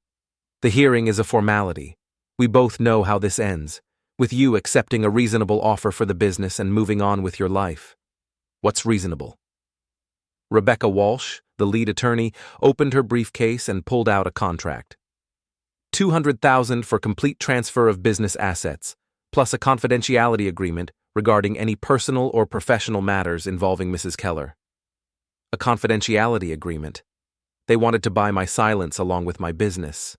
S1: The hearing is a formality. We both know how this ends, with you accepting a reasonable offer for the business and moving on with your life. What's reasonable? Rebecca Walsh, the lead attorney, opened her briefcase and pulled out a contract. $200,000 for complete transfer of business assets, plus a confidentiality agreement regarding any personal or professional matters involving Mrs. Kellor. A confidentiality agreement. They wanted to buy my silence along with my business.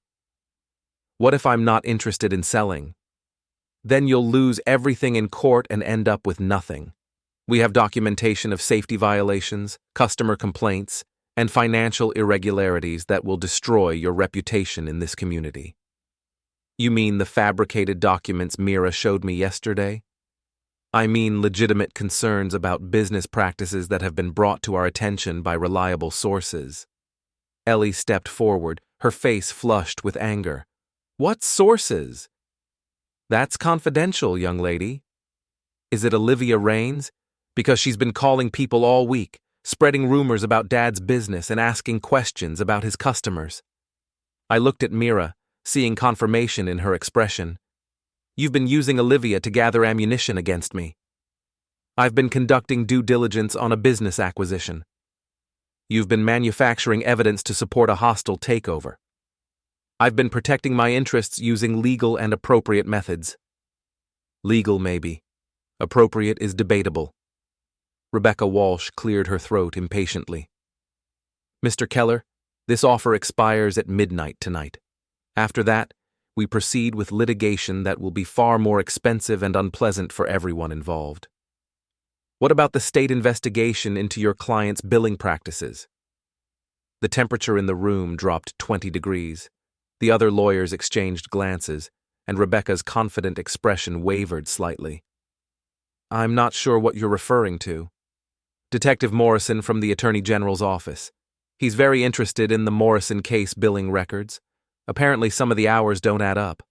S1: What if I'm not interested in selling? Then you'll lose everything in court and end up with nothing. We have documentation of safety violations, customer complaints, and financial irregularities that will destroy your reputation in this community. You mean the fabricated documents Mira showed me yesterday? I mean legitimate concerns about business practices that have been brought to our attention by reliable sources. Ellie stepped forward, her face flushed with anger. What sources? That's confidential, young lady. Is it Olivia Raines? Because she's been calling people all week, spreading rumors about Dad's business and asking questions about his customers. I looked at Mira, seeing confirmation in her expression. You've been using Olivia to gather ammunition against me. I've been conducting due diligence on a business acquisition. You've been manufacturing evidence to support a hostile takeover. I've been protecting my interests using legal and appropriate methods. Legal, maybe. Appropriate is debatable. Rebecca Walsh cleared her throat impatiently. Mr. Kellor, this offer expires at midnight tonight. After that, we proceed with litigation that will be far more expensive and unpleasant for everyone involved. What about the state investigation into your client's billing practices? The temperature in the room dropped 20 degrees. The other lawyers exchanged glances, and Rebecca's confident expression wavered slightly. I'm not sure what you're referring to. Detective Morrison from the Attorney General's office. He's very interested in the Morrison case billing records. Apparently some of the hours don't add up.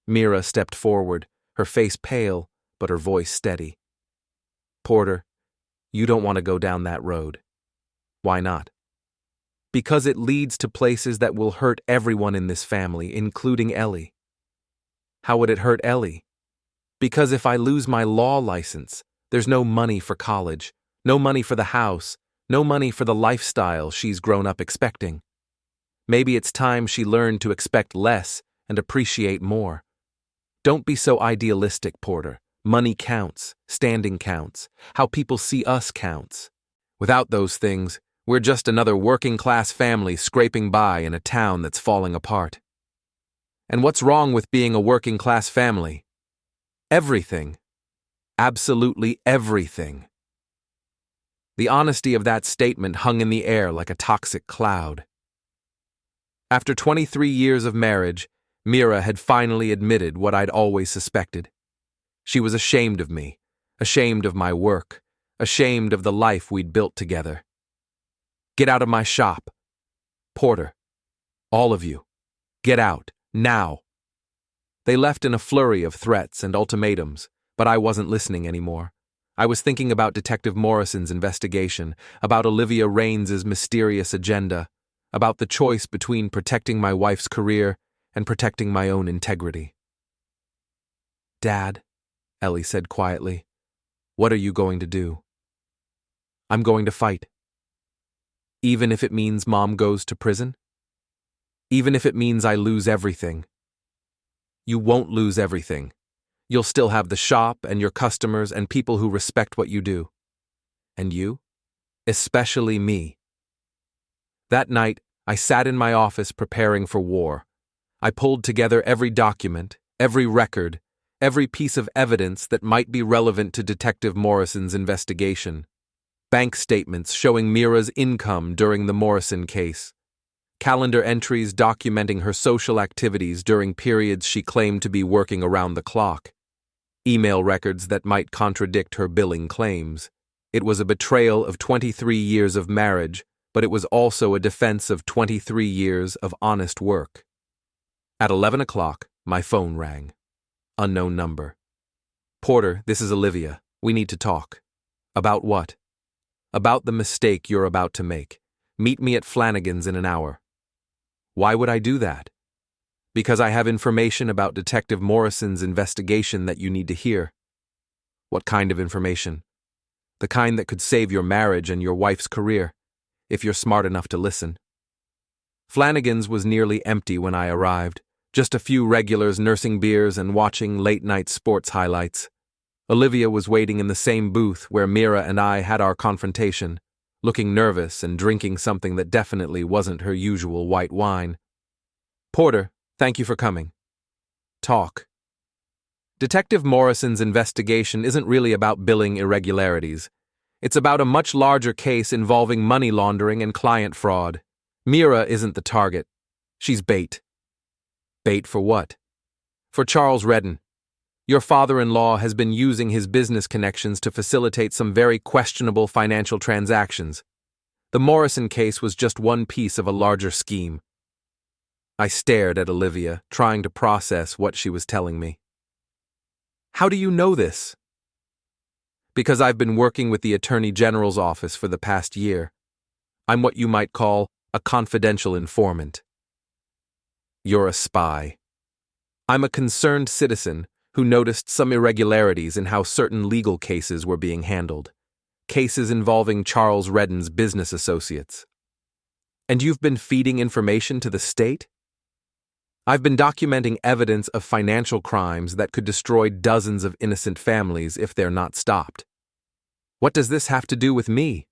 S1: Mira stepped forward, her face pale, but her voice steady. Porter, you don't want to go down that road. Why not? Because it leads to places that will hurt everyone in this family, including Ellie. How would it hurt Ellie? Because if I lose my law license, there's no money for college, no money for the house, no money for the lifestyle she's grown up expecting. Maybe it's time she learned to expect less and appreciate more. Don't be so idealistic, Porter. Money counts, standing counts, how people see us counts. Without those things, we're just another working-class family scraping by in a town that's falling apart. And what's wrong with being a working-class family? Everything. Absolutely everything. The honesty of that statement hung in the air like a toxic cloud. After 23 years of marriage, Mira had finally admitted what I'd always suspected. She was ashamed of me, ashamed of my work, ashamed of the life we'd built together. "Get out of my shop. Porter, all of you, get out, now." They left in a flurry of threats and ultimatums, but I wasn't listening anymore. I was thinking about Detective Morrison's investigation, about Olivia Raines's mysterious agenda, about the choice between protecting my wife's career and protecting my own integrity. "Dad," Ellie said quietly, "what are you going to do?" "I'm going to fight. Even if it means Mom goes to prison? Even if it means I lose everything?" "You won't lose everything. You'll still have the shop and your customers and people who respect what you do. And you? Especially me." That night, I sat in my office preparing for war. I pulled together every document, every record, every piece of evidence that might be relevant to Detective Morrison's investigation. Bank statements showing Mira's income during the Morrison case. Calendar entries documenting her social activities during periods she claimed to be working around the clock. Email records that might contradict her billing claims. It was a betrayal of 23 years of marriage, but it was also a defense of 23 years of honest work. At 11 o'clock, my phone rang. Unknown number. "Porter, this is Olivia. We need to talk." "About what?" "About the mistake you're about to make. Meet me at Flanagan's in an hour." "Why would I do that?" "Because I have information about Detective Morrison's investigation that you need to hear." "What kind of information?" "The kind that could save your marriage and your wife's career, if you're smart enough to listen." Flanagan's was nearly empty when I arrived, just a few regulars nursing beers and watching late-night sports highlights. Olivia was waiting in the same booth where Mira and I had our confrontation, looking nervous and drinking something that definitely wasn't her usual white wine. "Porter, thank you for coming." "Talk." Detective Morrison's investigation isn't really about billing irregularities. It's about a much larger case involving money laundering and client fraud. Mira isn't the target. She's bait. Bait for what? For Charles Redden. Your father-in-law has been using his business connections to facilitate some very questionable financial transactions. The Morrison case was just one piece of a larger scheme. I stared at Olivia, trying to process what she was telling me. "How do you know this?" "Because I've been working with the Attorney General's office for the past year. I'm what you might call a confidential informant." "You're a spy." "I'm a concerned citizen who noticed some irregularities in how certain legal cases were being handled. Cases involving Charles Redden's business associates." "And you've been feeding information to the state?" "I've been documenting evidence of financial crimes that could destroy dozens of innocent families if they're not stopped." "What does this have to do with me?"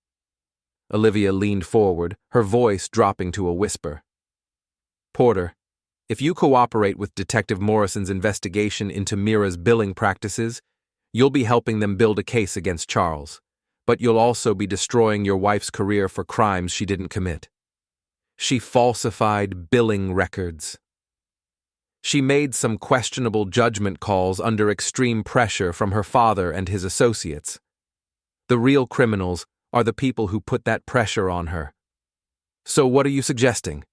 S1: Olivia leaned forward, her voice dropping to a whisper. "Porter, if you cooperate with Detective Morrison's investigation into Mira's billing practices, you'll be helping them build a case against Charles, but you'll also be destroying your wife's career for crimes she didn't commit. She falsified billing records. She made some questionable judgment calls under extreme pressure from her father and his associates. The real criminals are the people who put that pressure on her. So what are you suggesting?"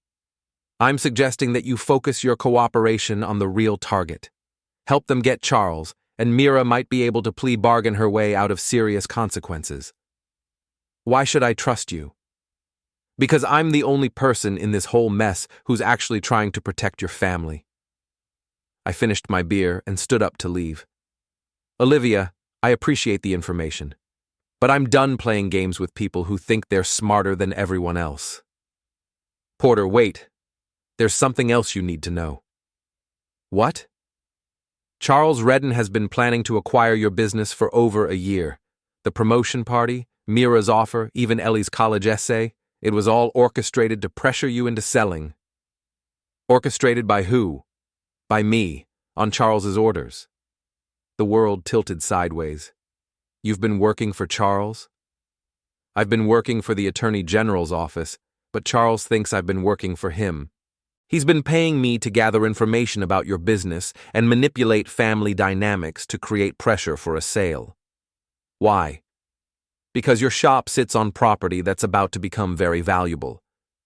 S1: "I'm suggesting that you focus your cooperation on the real target. Help them get Charles, and Mira might be able to plea bargain her way out of serious consequences." "Why should I trust you?" "Because I'm the only person in this whole mess who's actually trying to protect your family." I finished my beer and stood up to leave. "Olivia, I appreciate the information, but I'm done playing games with people who think they're smarter than everyone else." "Porter, wait. There's something else you need to know." "What?" "Charles Redden has been planning to acquire your business for over a year. The promotion party, Mira's offer, even Ellie's college essay, it was all orchestrated to pressure you into selling." "Orchestrated by who?" "By me, on Charles's orders." The world tilted sideways. "You've been working for Charles?" "I've been working for the Attorney General's office, but Charles thinks I've been working for him." He's been paying me to gather information about your business and manipulate family dynamics to create pressure for a sale. Why? Because your shop sits on property that's about to become very valuable.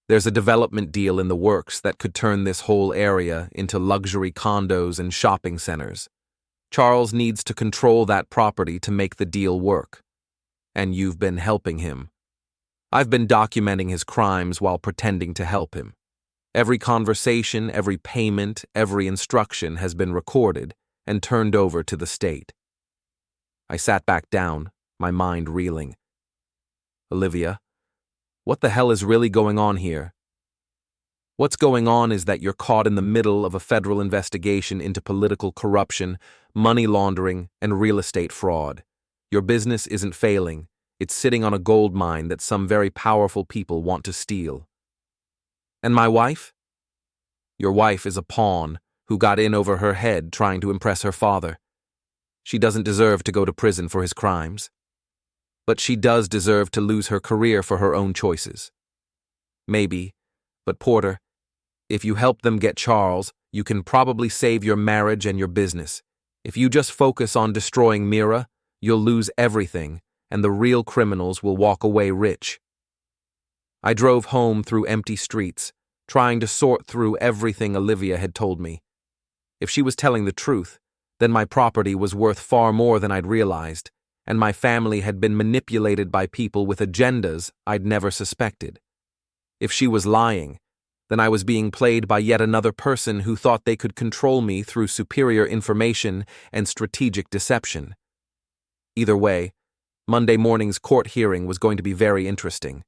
S1: There's a development deal in the works that could turn this whole area into luxury condos and shopping centers. Charles needs to control that property to make the deal work. And you've been helping him. I've been documenting his crimes while pretending to help him. Every conversation, every payment, every instruction has been recorded and turned over to the state. I sat back down, my mind reeling. Olivia, what the hell is really going on here? What's going on is that you're caught in the middle of a federal investigation into political corruption, money laundering, and real estate fraud. Your business isn't failing. It's sitting on a gold mine that some very powerful people want to steal. And my wife? Your wife is a pawn who got in over her head trying to impress her father. She doesn't deserve to go to prison for his crimes. But she does deserve to lose her career for her own choices. Maybe, but Porter, if you help them get Charles, you can probably save your marriage and your business. If you just focus on destroying Mira, you'll lose everything, and the real criminals will walk away rich. I drove home through empty streets, trying to sort through everything Olivia had told me. If she was telling the truth, then my property was worth far more than I'd realized, and my family had been manipulated by people with agendas I'd never suspected. If she was lying, then I was being played by yet another person who thought they could control me through superior information and strategic deception. Either way, Monday morning's court hearing was going to be very interesting.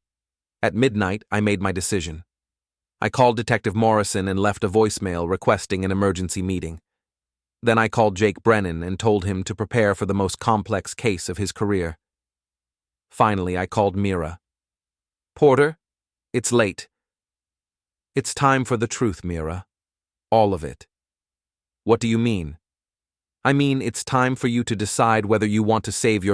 S1: At midnight, I made my decision. I called Detective Morrison and left a voicemail requesting an emergency meeting. Then I called Jake Brennan and told him to prepare for the most complex case of his career. Finally, I called Mira. Porter, it's late. It's time for the truth, Mira. All of it. What do you mean? I mean, it's time for you to decide whether you want to save your